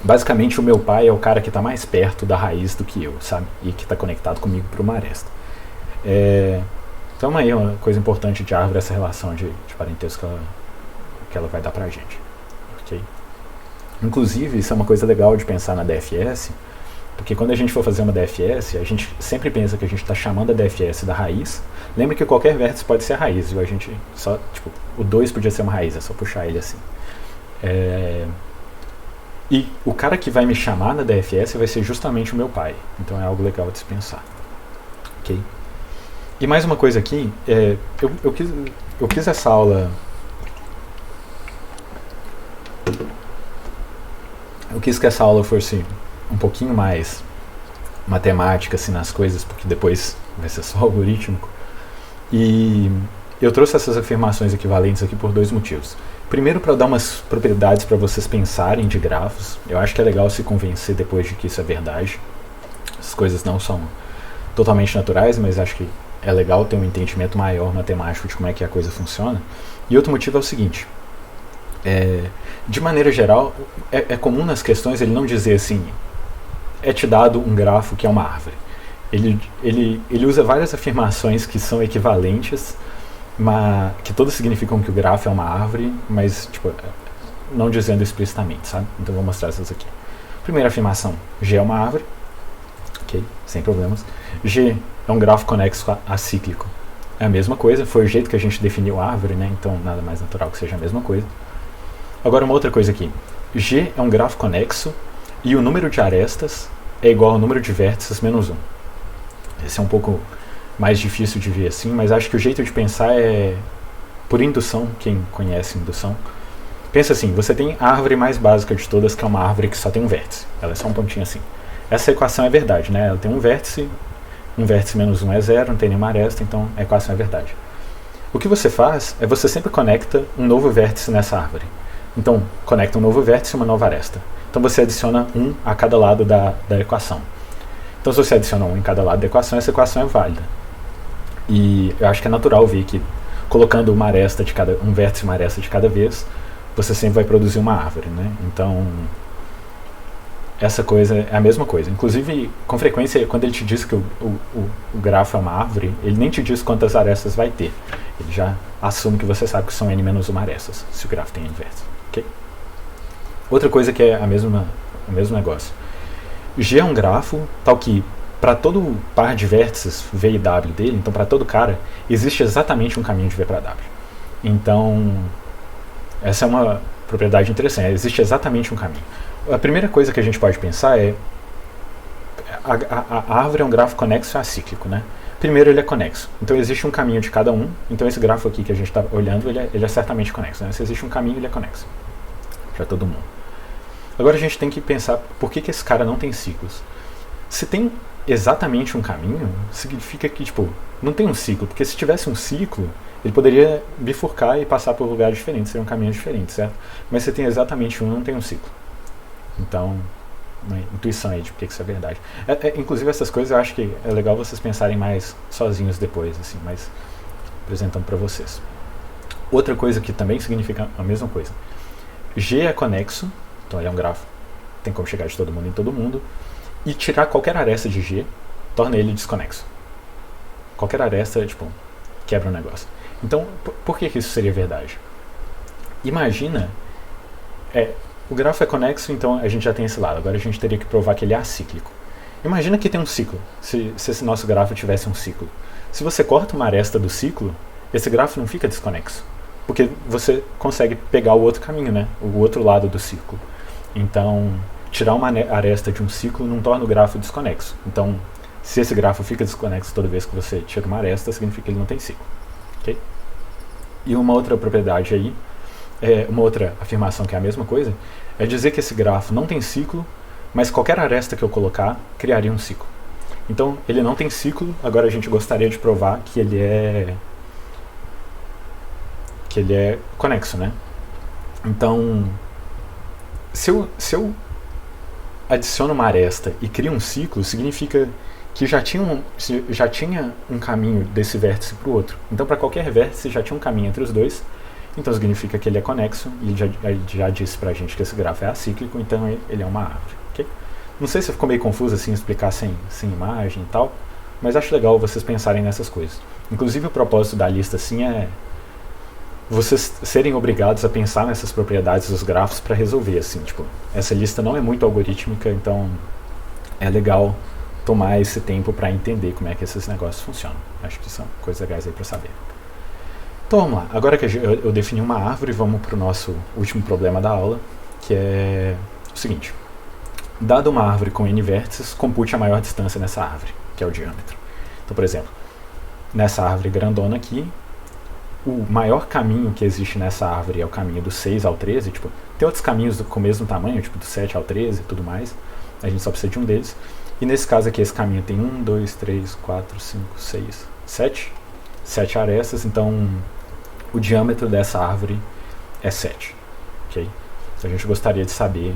basicamente o meu pai é o cara que está mais perto da raiz do que eu, sabe? E que está conectado comigo por uma aresta. Então aí uma coisa importante de árvore é essa relação de parentesco que ela vai dar pra gente. Okay? Inclusive, isso é uma coisa legal de pensar na DFS, porque quando a gente for fazer uma DFS, a gente sempre pensa que a gente está chamando a DFS da raiz. Lembra que qualquer vértice pode ser a raiz, viu? A gente só, tipo, o 2 podia ser uma raiz, é só puxar ele assim. E o cara que vai me chamar na DFS vai ser justamente o meu pai. Então é algo legal de se pensar. Ok? E mais uma coisa aqui, eu quis essa aula... Eu quis que essa aula fosse um pouquinho mais matemática assim, nas coisas, porque depois vai ser só algorítmico. E eu trouxe essas afirmações equivalentes aqui por 2 motivos. Primeiro, para dar umas propriedades para vocês pensarem de grafos. Eu acho que é legal se convencer depois de que isso é verdade. As coisas não são totalmente naturais, mas acho que é legal ter um entendimento maior matemático de como é que a coisa funciona. E outro motivo é o seguinte. De maneira geral, é comum nas questões ele não dizer assim, é te dado um grafo que é uma árvore. Ele usa várias afirmações que são equivalentes, que todas significam que o grafo é uma árvore, mas tipo, não dizendo explicitamente, sabe? Então vou mostrar essas aqui. Primeira afirmação, G é uma árvore, ok, sem problemas. G é um grafo conexo acíclico. É a mesma coisa, foi o jeito que a gente definiu a árvore, né? Então nada mais natural que seja a mesma coisa. Agora uma outra coisa aqui. G é um grafo conexo e o número de arestas é igual ao número de vértices menos 1. Esse é um pouco mais difícil de ver assim, mas acho que o jeito de pensar é por indução. Quem conhece indução, pensa assim, você tem a árvore mais básica de todas, que é uma árvore que só tem um vértice. Ela é só um pontinho assim. Essa equação é verdade, né? Ela tem um vértice menos 1 é 0, não tem nenhuma aresta, então a equação é verdade. O que você faz é você sempre conecta um novo vértice nessa árvore. Então, conecta um novo vértice e uma nova aresta. Então você adiciona 1 a cada lado da equação. Então se você adiciona 1 em cada lado da equação, essa equação é válida. E eu acho que é natural ver que colocando um vértice e uma aresta de cada vez, você sempre vai produzir uma árvore, né? Então, essa coisa é a mesma coisa. Inclusive, com frequência, quando ele te diz que o grafo é uma árvore, ele nem te diz quantas arestas vai ter. Ele já assume que você sabe que são n menos 1 arestas, se o grafo tem n vértices. Okay? Outra coisa que é o mesmo negócio. G é um grafo tal que, para todo par de vértices V e W dele, então para todo cara, existe exatamente um caminho de V para W. Então, essa é uma propriedade interessante. Existe exatamente um caminho. A primeira coisa que a gente pode pensar é a árvore é um grafo conexo e acíclico, né? Primeiro ele é conexo, então existe um caminho de cada um. Então esse grafo aqui que a gente está olhando, ele é certamente conexo, né? Se existe um caminho, ele é conexo para todo mundo. Agora a gente tem que pensar por que esse cara não tem ciclos. Se tem exatamente um caminho, significa que tipo, não tem um ciclo, porque se tivesse um ciclo, ele poderia bifurcar e passar por lugares diferentes, seria um caminho diferente, certo? Mas se tem exatamente um, não tem um ciclo. Então, uma intuição aí de por que isso é verdade. Inclusive essas coisas eu acho que é legal vocês pensarem mais sozinhos depois, assim, mas apresentando para vocês. Outra coisa que também significa a mesma coisa. G é conexo, então ele é um grafo, tem como chegar de todo mundo em todo mundo, e tirar qualquer aresta de G torna ele desconexo. Qualquer aresta, tipo, quebra o negócio. Então, por que isso seria verdade? Imagina, O grafo é conexo, então a gente já tem esse lado. Agora a gente teria que provar que ele é acíclico. Imagina que tem um ciclo, se esse nosso grafo tivesse um ciclo. Se você corta uma aresta do ciclo, esse grafo não fica desconexo. Porque você consegue pegar o outro caminho, né? O outro lado do ciclo. Então, tirar uma aresta de um ciclo não torna o grafo desconexo. Então, se esse grafo fica desconexo toda vez que você tira uma aresta, significa que ele não tem ciclo. Okay? E uma outra propriedade aí, uma outra afirmação que é a mesma coisa, é dizer que esse grafo não tem ciclo, mas qualquer aresta que eu colocar criaria um ciclo. Então, ele não tem ciclo, agora a gente gostaria de provar que ele é conexo, né? Então, se eu adiciono uma aresta e crio um ciclo, significa que já tinha um caminho desse vértice para o outro. Então, para qualquer vértice, já tinha um caminho entre os dois. Então, significa que ele é conexo, e já disse pra gente que esse grafo é acíclico, então ele é uma árvore. Okay? Não sei se ficou meio confuso assim explicar sem imagem e tal, mas acho legal vocês pensarem nessas coisas. Inclusive, o propósito da lista assim é vocês serem obrigados a pensar nessas propriedades dos grafos para resolver. Assim, tipo, essa lista não é muito algorítmica, então é legal tomar esse tempo para entender como é que esses negócios funcionam. Acho que são coisas legais aí para saber. Então vamos lá, agora que eu defini uma árvore, vamos para o nosso último problema da aula, que é o seguinte. Dado uma árvore com n vértices, compute a maior distância nessa árvore, que é o diâmetro. Então, por exemplo, nessa árvore grandona aqui, o maior caminho que existe nessa árvore é o caminho do 6 ao 13, tipo, tem outros caminhos com o mesmo tamanho, tipo do 7 ao 13 e tudo mais, a gente só precisa de um deles. E nesse caso aqui, esse caminho tem 1, 2, 3, 4, 5, 6, 7 arestas, então o diâmetro dessa árvore é 7. Okay? Então a gente gostaria de saber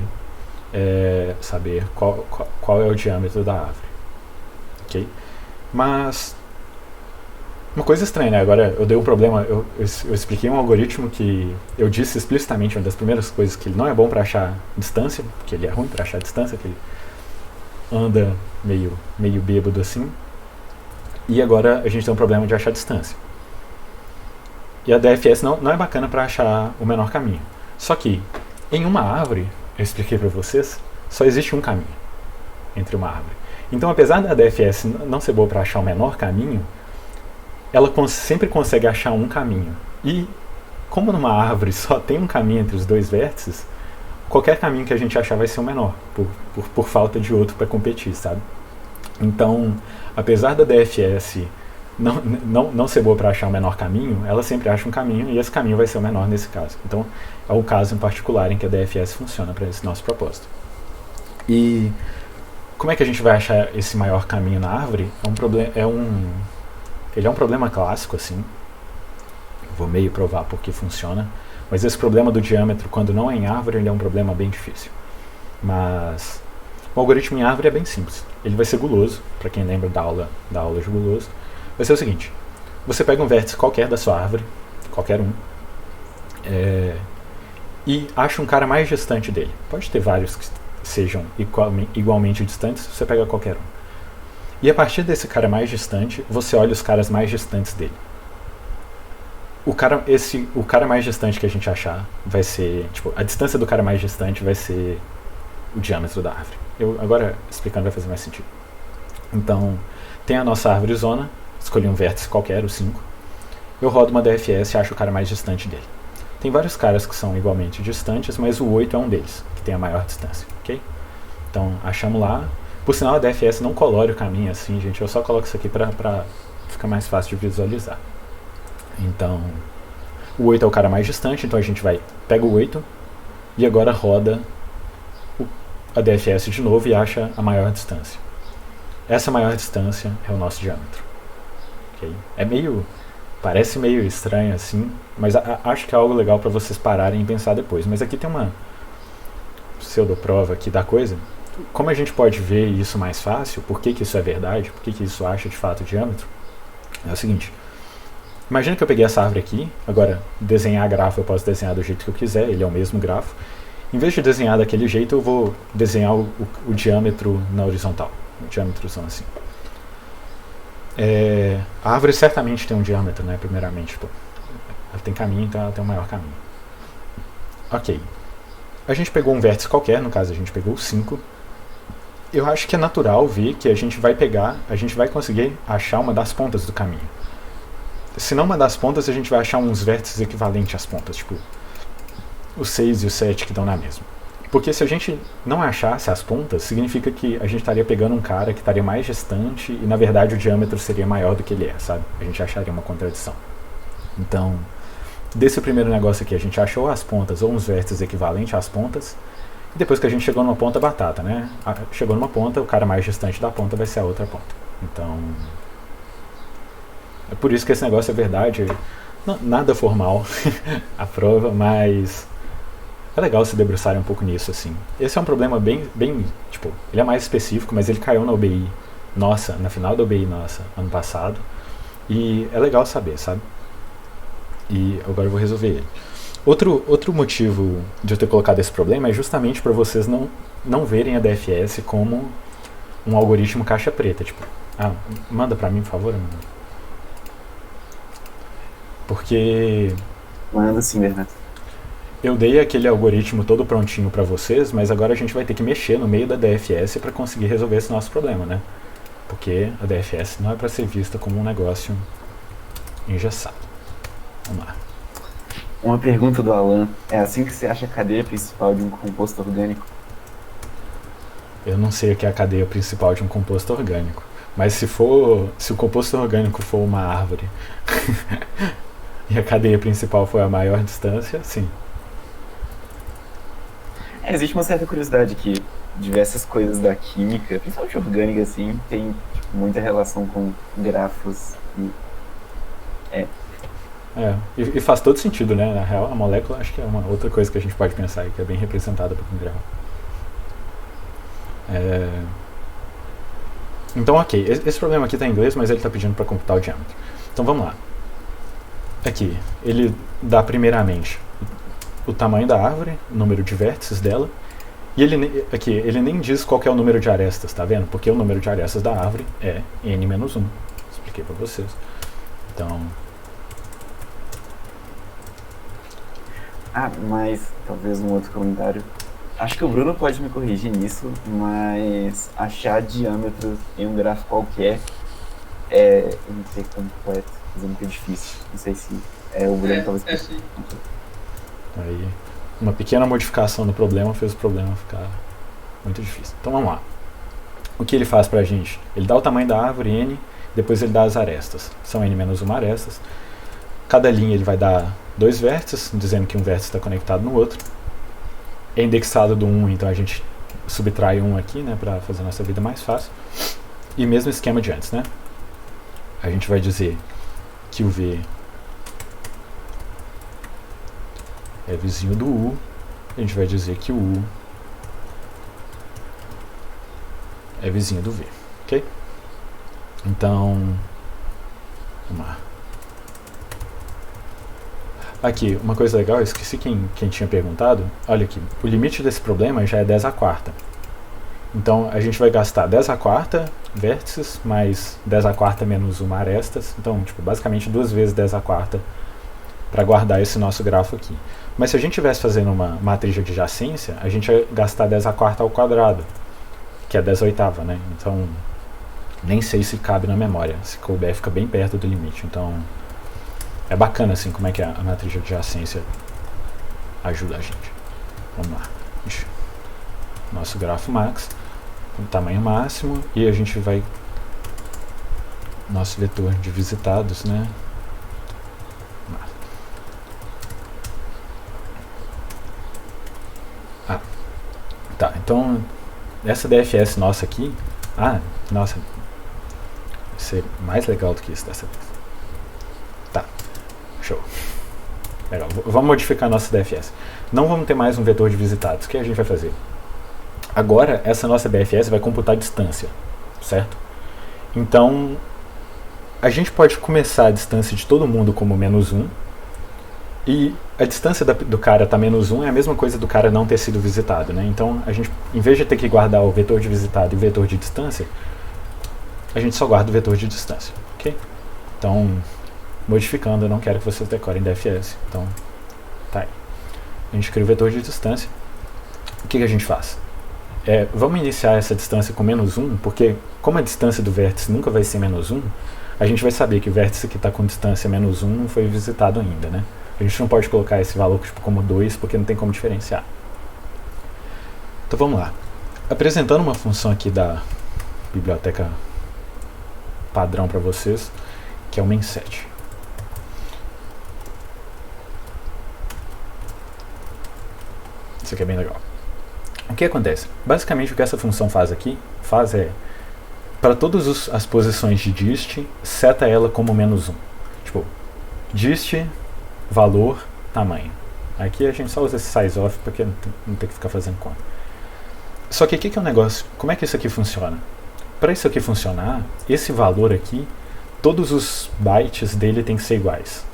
qual é o diâmetro da árvore. Okay? Mas uma coisa estranha, né? Agora eu dei um problema, eu expliquei um algoritmo que eu disse explicitamente, uma das primeiras coisas, que ele não é bom para achar distância, porque ele é ruim para achar distância, que ele anda meio bêbado assim. E agora a gente tem um problema de achar distância. E a DFS não é bacana para achar o menor caminho. Só que em uma árvore, eu expliquei para vocês, só existe um caminho entre uma árvore. Então, apesar da DFS não ser boa para achar o menor caminho, ela sempre consegue achar um caminho. E como numa árvore só tem um caminho entre os dois vértices, qualquer caminho que a gente achar vai ser o menor, por falta de outro para competir, sabe? Então, apesar da DFS não ser boa para achar o menor caminho, ela sempre acha um caminho e esse caminho vai ser o menor nesse caso. Então, é o caso em particular em que a DFS funciona para esse nosso propósito. E como é que a gente vai achar esse maior caminho na árvore? Ele é um problema clássico, assim. Vou meio provar porque funciona. Mas esse problema do diâmetro, quando não é em árvore, ele é um problema bem difícil. Mas o algoritmo em árvore é bem simples. Ele vai ser guloso, para quem lembra da aula de guloso. Vai ser o seguinte: você pega um vértice qualquer da sua árvore, qualquer um, e acha um cara mais distante dele. Pode ter vários que sejam igualmente distantes, você pega qualquer um. E a partir desse cara mais distante, você olha os caras mais distantes dele. O cara mais distante que a gente achar vai ser, tipo, a distância do cara mais distante vai ser o diâmetro da árvore. Agora, explicando, vai fazer mais sentido. Então, tem a nossa árvore zona, escolhi um vértice qualquer, o 5. Eu rodo uma DFS e acho o cara mais distante dele. Tem vários caras que são igualmente distantes, mas o 8 é um deles, que tem a maior distância, ok? Então, achamos lá. Por sinal, a DFS não colore o caminho assim, gente. Eu só coloco isso aqui para ficar mais fácil de visualizar. Então, o 8 é o cara mais distante, então a gente pega o 8 e agora roda a DFS de novo e acha a maior distância. Essa maior distância é o nosso diâmetro. Okay? Parece meio estranho assim, mas acho que é algo legal para vocês pararem e pensar depois. Mas aqui tem uma pseudoprova aqui da coisa. Como a gente pode ver isso mais fácil, por que isso é verdade, por que isso acha de fato o diâmetro, é o seguinte. Imagina que eu peguei essa árvore aqui, agora desenhar grafo eu posso desenhar do jeito que eu quiser, ele é o mesmo grafo. Em vez de desenhar daquele jeito, eu vou desenhar o diâmetro na horizontal, o diâmetro são assim. A árvore certamente tem um diâmetro, né, primeiramente, ela tem caminho, então ela tem um maior caminho. Ok. a gente pegou um vértice qualquer, no caso a gente pegou o 5. Eu acho que é natural ver que a gente vai conseguir achar uma das pontas do caminho. Se não uma das pontas, a gente vai achar uns vértices equivalentes às pontas, tipo o 6 e o 7 que estão na mesma. Porque se a gente não achasse as pontas, significa que a gente estaria pegando um cara que estaria mais distante e na verdade o diâmetro seria maior do que ele é, sabe? A gente acharia uma contradição. Então, desse primeiro negócio aqui, a gente achou as pontas ou uns vértices equivalentes às pontas. E depois que a gente chegou numa ponta, batata, né? Chegou numa ponta, o cara mais distante da ponta vai ser a outra ponta. Então, é por isso que esse negócio é verdade. Nada formal a prova, mas é legal se debruçarem um pouco nisso, assim. Esse é um problema bem, tipo, ele é mais específico, mas ele caiu na UBI nossa, na final da UBI nossa, ano passado. E é legal saber, sabe? E agora eu vou resolver ele. Outro motivo de eu ter colocado esse problema é justamente para vocês não verem a DFS como um algoritmo caixa preta. Tipo, manda para mim, por favor, Amanda. Porque... Manda sim, Bernardo. Eu dei aquele algoritmo todo prontinho para vocês, mas agora a gente vai ter que mexer no meio da DFS para conseguir resolver esse nosso problema, né? Porque a DFS não é para ser vista como um negócio engessado. Vamos lá. Uma pergunta do Alan. É assim que você acha a cadeia principal de um composto orgânico? Eu não sei o que é a cadeia principal de um composto orgânico. Mas se o composto orgânico for uma árvore e a cadeia principal for a maior distância, sim. Existe uma certa curiosidade que diversas coisas da química, principalmente orgânica, assim, tem muita relação com grafos e faz todo sentido, né? Na real, a molécula acho que é uma outra coisa que a gente pode pensar aí, que é bem representada por um grafo. Então, ok, esse problema aqui está em inglês, mas ele está pedindo para computar o diâmetro. Então, vamos lá. Aqui, ele dá primeiramente o tamanho da árvore, o número de vértices dela, e ele nem diz qual que é o número de arestas, tá vendo? Porque o número de arestas da árvore é n-1. Expliquei para vocês. Então... mas talvez um outro comentário. Acho que o Bruno pode me corrigir nisso, mas achar diâmetro em um grafo qualquer é completo, mas é muito difícil. Não sei se o Bruno talvez... Sim. Aí, uma pequena modificação no problema fez o problema ficar muito difícil. Então vamos lá. O que ele faz pra gente? Ele dá o tamanho da árvore, n, depois ele dá as arestas. São n-1 arestas. Cada linha ele vai dar 2 vértices, dizendo que um vértice está conectado no outro. É indexado do 1, então a gente subtrai 1 aqui, né, para fazer a nossa vida mais fácil. E mesmo esquema de antes, né? A gente vai dizer que o V é vizinho do U. A gente vai dizer que o U é vizinho do V, ok? Então, vamos lá. Aqui, uma coisa legal, eu esqueci quem tinha perguntado. Olha aqui, o limite desse problema já é 10 à quarta. Então, a gente vai gastar 10 à quarta vértices, mais 10 à quarta menos uma arestas. Então, tipo, basicamente 2 vezes 10 à quarta para guardar esse nosso grafo aqui. Mas se a gente estivesse fazendo uma matriz de adjacência, a gente ia gastar 10 à quarta ao quadrado, que é 10 à oitava, né? Então, nem sei se cabe na memória. Se couber, fica bem perto do limite. Então... é bacana assim como é que a matriz de adjacência ajuda a gente. Vamos lá. Nosso grafo max, com tamanho máximo, e a gente vai... nosso vetor de visitados, né? Tá, então essa DFS nossa aqui... nossa, vai ser mais legal do que isso dessa vez. Tá. Show. Legal. Vamos modificar a nossa DFS. Não vamos ter mais um vetor de visitados. O que a gente vai fazer? Agora, essa nossa DFS vai computar a distância, certo? Então, a gente pode começar a distância de todo mundo como -1, e a distância do cara tá -1 é a mesma coisa do cara não ter sido visitado, né? Então, a gente, em vez de ter que guardar o vetor de visitado e o vetor de distância, a gente só guarda o vetor de distância, ok? Então... modificando, eu não quero que vocês decorem DFS, então tá aí. A gente cria o vetor de distância o que a gente faz? Vamos iniciar essa distância com menos 1, porque como a distância do vértice nunca vai ser menos 1, a gente vai saber que o vértice que está com distância menos 1 não foi visitado ainda, né? A gente não pode colocar esse valor como 2, porque não tem como diferenciar. Então vamos lá. Apresentando uma função aqui da biblioteca padrão para vocês, que é o main7. Isso aqui é bem legal. O que acontece? Basicamente o que essa função faz aqui, para todas as posições de dist, seta ela como menos 1. Tipo, dist, valor, tamanho. Aqui a gente só usa esse size off porque não tem que ficar fazendo conta. Só que o que é o negócio? Como é que isso aqui funciona? Para isso aqui funcionar, esse valor aqui, todos os bytes dele tem que ser iguais.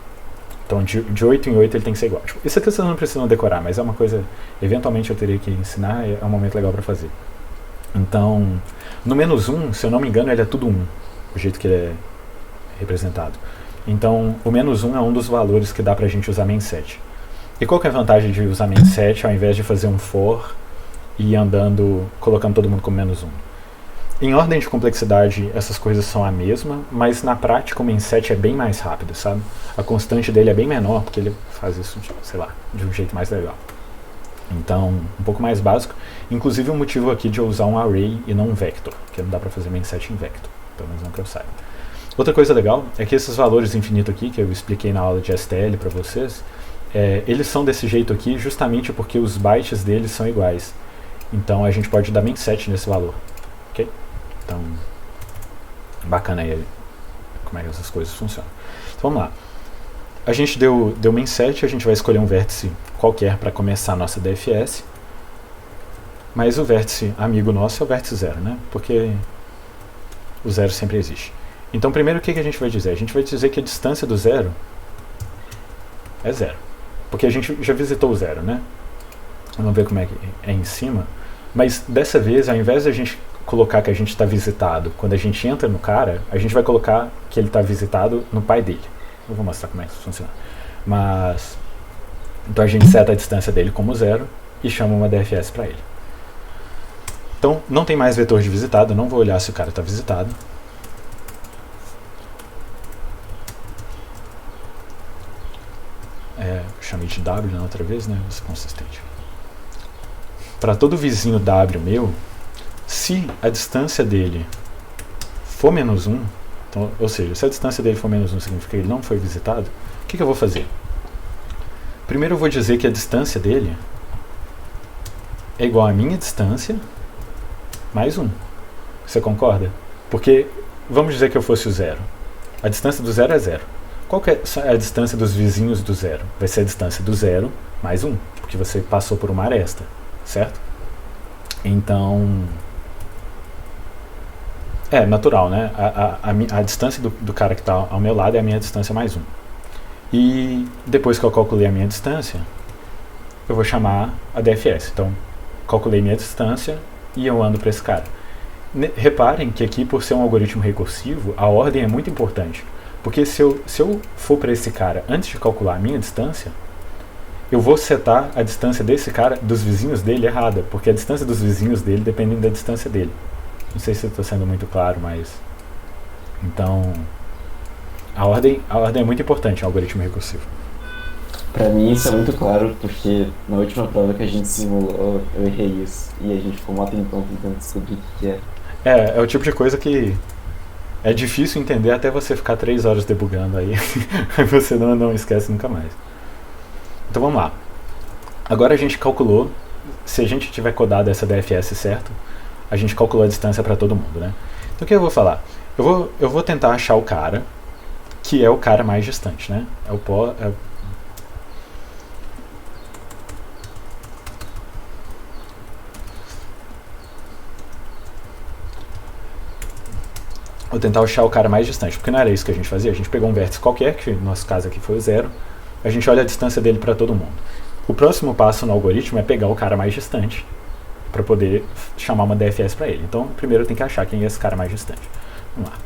Então de 8 em 8 ele tem que ser igual. Tipo, isso aqui vocês não precisam decorar, mas é uma coisa, eventualmente eu teria que ensinar, é um momento legal para fazer. Então, no menos 1, se eu não me engano, ele é tudo 1, o jeito que ele é representado. Então, o menos 1 é um dos valores que dá pra gente usar main7. E qual que é a vantagem de usar main7 ao invés de fazer um for e ir andando, colocando todo mundo como menos 1? Em ordem de complexidade, essas coisas são a mesma, mas na prática o main7 é bem mais rápido, sabe? A constante dele é bem menor, porque ele faz isso, sei lá, de um jeito mais legal. Então, um pouco mais básico. Inclusive o motivo aqui de eu usar um array e não um vector, porque não dá pra fazer main7 em vector, pelo menos não que eu saiba. Outra coisa legal é que esses valores infinitos aqui, que eu expliquei na aula de STL para vocês, eles são desse jeito aqui justamente porque os bytes deles são iguais. Então a gente pode dar main7 nesse valor, ok? Então, bacana aí como é que essas coisas funcionam. Então vamos lá. A gente deu main7, a gente vai escolher um vértice qualquer para começar a nossa DFS. Mas o vértice amigo nosso é o vértice 0, né? Porque o 0 sempre existe. Então primeiro o que a gente vai dizer? A gente vai dizer que a distância do 0 é 0. Porque a gente já visitou o 0, né? Vamos ver como é que é em cima. Mas dessa vez, ao invés de a gente colocar que a gente está visitado, quando a gente entra no cara, a gente vai colocar que ele está visitado no pai dele. Eu vou mostrar como é que isso funciona. Mas, então a gente seta a distância dele como 0 e chama uma DFS para ele. Então não tem mais vetor de visitado, eu não vou olhar se o cara está visitado. Chamei de W na outra vez, né? Vou ser consistente. Para todo vizinho W meu, se a distância dele for menos 1, então, ou seja, se a distância dele for menos 1 significa que ele não foi visitado, o que eu vou fazer? Primeiro eu vou dizer que a distância dele é igual à minha distância mais 1. Você concorda? Porque, vamos dizer que eu fosse o 0. A distância do 0 é 0. Qual que é a distância dos vizinhos do 0? Vai ser a distância do 0 mais 1, porque você passou por uma aresta, certo? Então, é natural, né? A distância do cara que está ao meu lado é a minha distância mais 1. E depois que eu calculei a minha distância, eu vou chamar a DFS. Então, calculei minha distância e eu ando para esse cara. Reparem que aqui, por ser um algoritmo recursivo, a ordem é muito importante. Porque se eu for para esse cara antes de calcular a minha distância, eu vou setar a distância desse cara, dos vizinhos dele, errada. Porque a distância dos vizinhos dele depende da distância dele. Não sei se estou sendo muito claro, mas... Então, a ordem é muito importante em algoritmo recursivo. Pra mim isso é muito claro, porque na última prova que a gente simulou, eu errei isso. E a gente ficou um tempão tentando descobrir o que é. É o tipo de coisa que é difícil entender até você ficar 3 horas debugando aí. Aí você não esquece nunca mais. Então vamos lá. Agora a gente calculou, se a gente tiver codado essa DFS certo, a gente calculou a distância para todo mundo, né? Então o que eu vou falar? Eu vou tentar achar o cara que é o cara mais distante, né? Vou tentar achar o cara mais distante, porque não era isso que a gente fazia. A gente pegou um vértice qualquer, que no nosso caso aqui foi o 0, a gente olha a distância dele para todo mundo. O próximo passo no algoritmo é pegar o cara mais distante para poder chamar uma DFS para ele. Então, primeiro eu tenho que achar quem é esse cara mais distante. Vamos lá.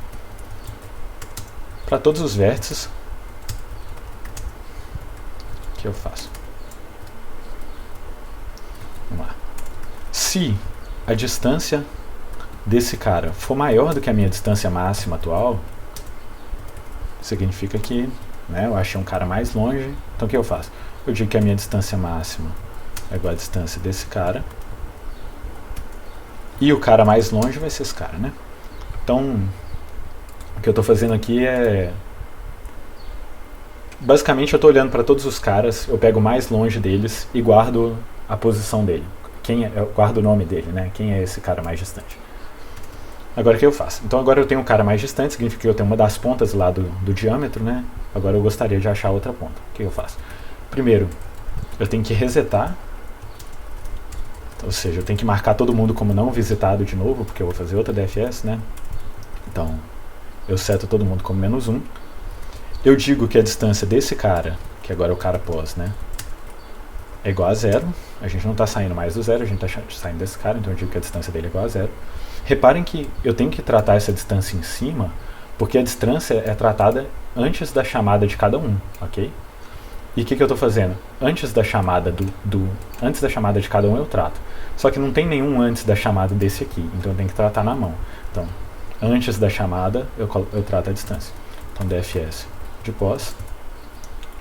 Para todos os vértices, o que eu faço? Vamos lá. Se a distância desse cara for maior do que a minha distância máxima atual, significa que, né, eu achei um cara mais longe. Então o que eu faço? Eu digo que a minha distância máxima é igual à distância desse cara. E o cara mais longe vai ser esse cara, né? Então, o que eu estou fazendo aqui é... Basicamente eu estou olhando para todos os caras, eu pego o mais longe deles e guardo a posição dele. Eu guardo o nome dele, né? Quem é esse cara mais distante? Agora o que eu faço? Então agora eu tenho um cara mais distante, significa que eu tenho uma das pontas lá do diâmetro, né? Agora eu gostaria de achar outra ponta. O que eu faço? Primeiro, eu tenho que resetar. Ou seja, eu tenho que marcar todo mundo como não visitado de novo, porque eu vou fazer outra DFS, né? Então, eu seto todo mundo como -1. Eu digo que a distância desse cara, que agora é o cara pós, né? É igual a 0. A gente não está saindo mais do 0, a gente está saindo desse cara, então eu digo que a distância dele é igual a 0. Reparem que eu tenho que tratar essa distância em cima, porque a distância é tratada antes da chamada de cada um, ok? E o que eu estou fazendo? Antes da chamada antes da chamada de cada um eu trato. Só que não tem nenhum antes da chamada desse aqui, então eu tenho que tratar na mão. Então, antes da chamada eu trato a distância. Então, DFS de pós,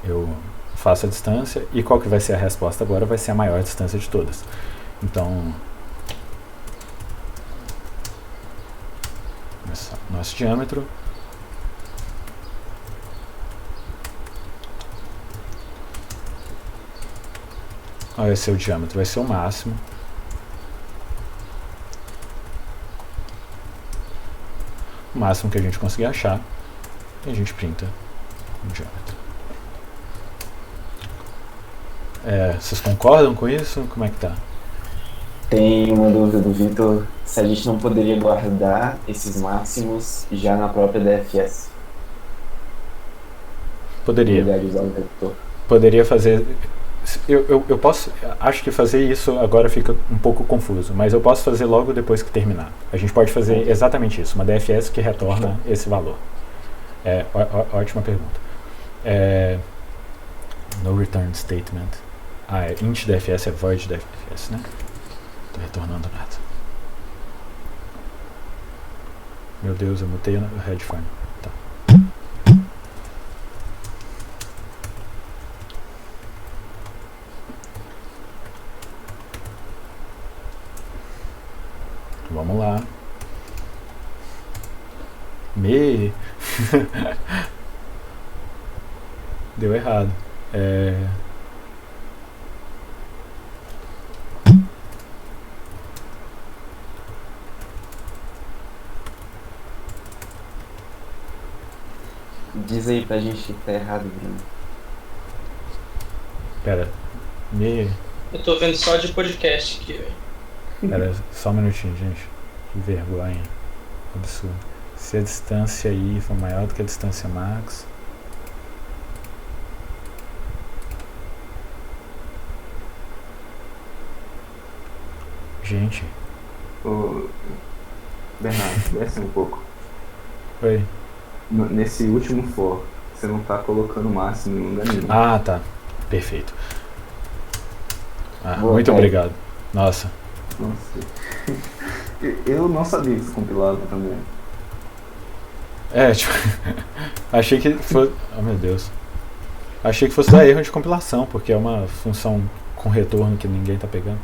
eu faço a distância, e qual que vai ser a resposta agora? Vai ser a maior distância de todas. Então, nosso diâmetro vai ser o diâmetro, vai ser o máximo. O máximo que a gente conseguir achar, e a gente printa o diâmetro. Vocês concordam com isso? Como é que tá? Tem uma dúvida do Vitor, se a gente não poderia guardar esses máximos já na própria DFS. Poderia. Poderia fazer... Eu posso... Acho que fazer isso agora fica um pouco confuso, mas eu posso fazer logo depois que terminar. A gente pode fazer exatamente isso, uma DFS que retorna esse valor. Ótima pergunta. No return statement. Int DFS é void DFS, né? Tô retornando nada. Meu Deus, eu mutei o headphone. Tá. Vamos lá. Deu errado. Diz aí pra gente que tá errado, Bruno. Pera. Eu tô vendo só de podcast aqui, velho. Pera, só um minutinho, gente. Que vergonha. Absurdo. Se a distância I for maior do que a distância max... Gente. Ô, Bernardo, desce um pouco. Oi. Nesse último for, você não tá colocando o máximo em lugar nenhum. Ah, tá. Perfeito. Muito obrigado. Nossa. Eu não sabia que isso compilava também. Tipo, achei que fosse... Oh, meu Deus. Achei que fosse dar erro de compilação, porque é uma função com retorno que ninguém tá pegando.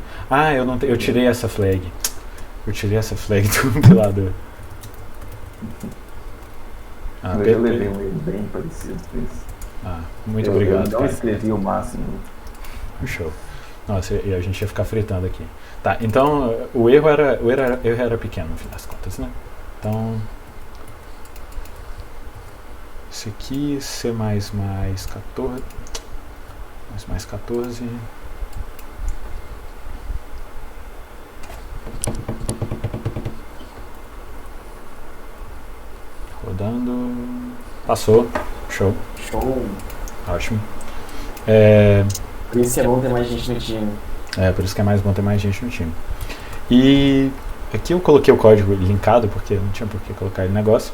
Eu tirei essa flag. Eu tirei essa flag do compilador. Eu levei um erro bem parecido com isso. Muito obrigado. Eu não escrevi o máximo. Show. Nossa, e a gente ia ficar fritando aqui. Tá, então o erro era pequeno no fim das contas, né? Então, esse aqui, C++ 14, mais 14. Rodando. Passou. Show. Ótimo. Por isso que é bom ter mais gente no time. Por isso que é mais bom ter mais gente no time. E aqui eu coloquei o código linkado, porque não tinha por que colocar ele no negócio.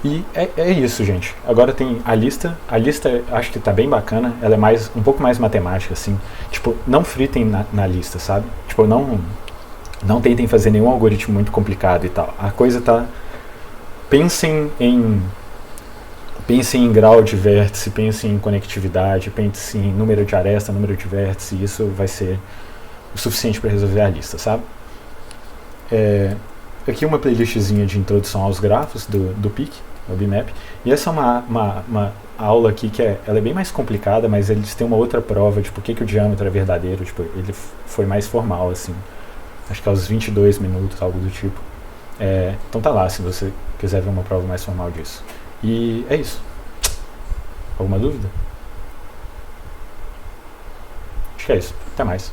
E é isso, gente. Agora tem a lista. A lista acho que tá bem bacana. Ela é um pouco mais matemática, assim. Tipo, não fritem na lista, sabe? Tipo, não... Não tentem fazer nenhum algoritmo muito complicado e tal. A coisa tá... Pensem em grau de vértice, pensem em conectividade, pensem em número de aresta, número de vértice, e isso vai ser o suficiente para resolver a lista, sabe? Aqui uma playlistzinha de introdução aos grafos do PIC, do BMAP, e essa é uma aula aqui que ela é bem mais complicada, mas eles têm uma outra prova de por que o diâmetro é verdadeiro, tipo, ele foi mais formal, assim, acho que aos 22 minutos, algo do tipo. Então tá lá, se você quiser ver uma prova mais formal disso. E é isso. Alguma dúvida? Acho que é isso. Até mais.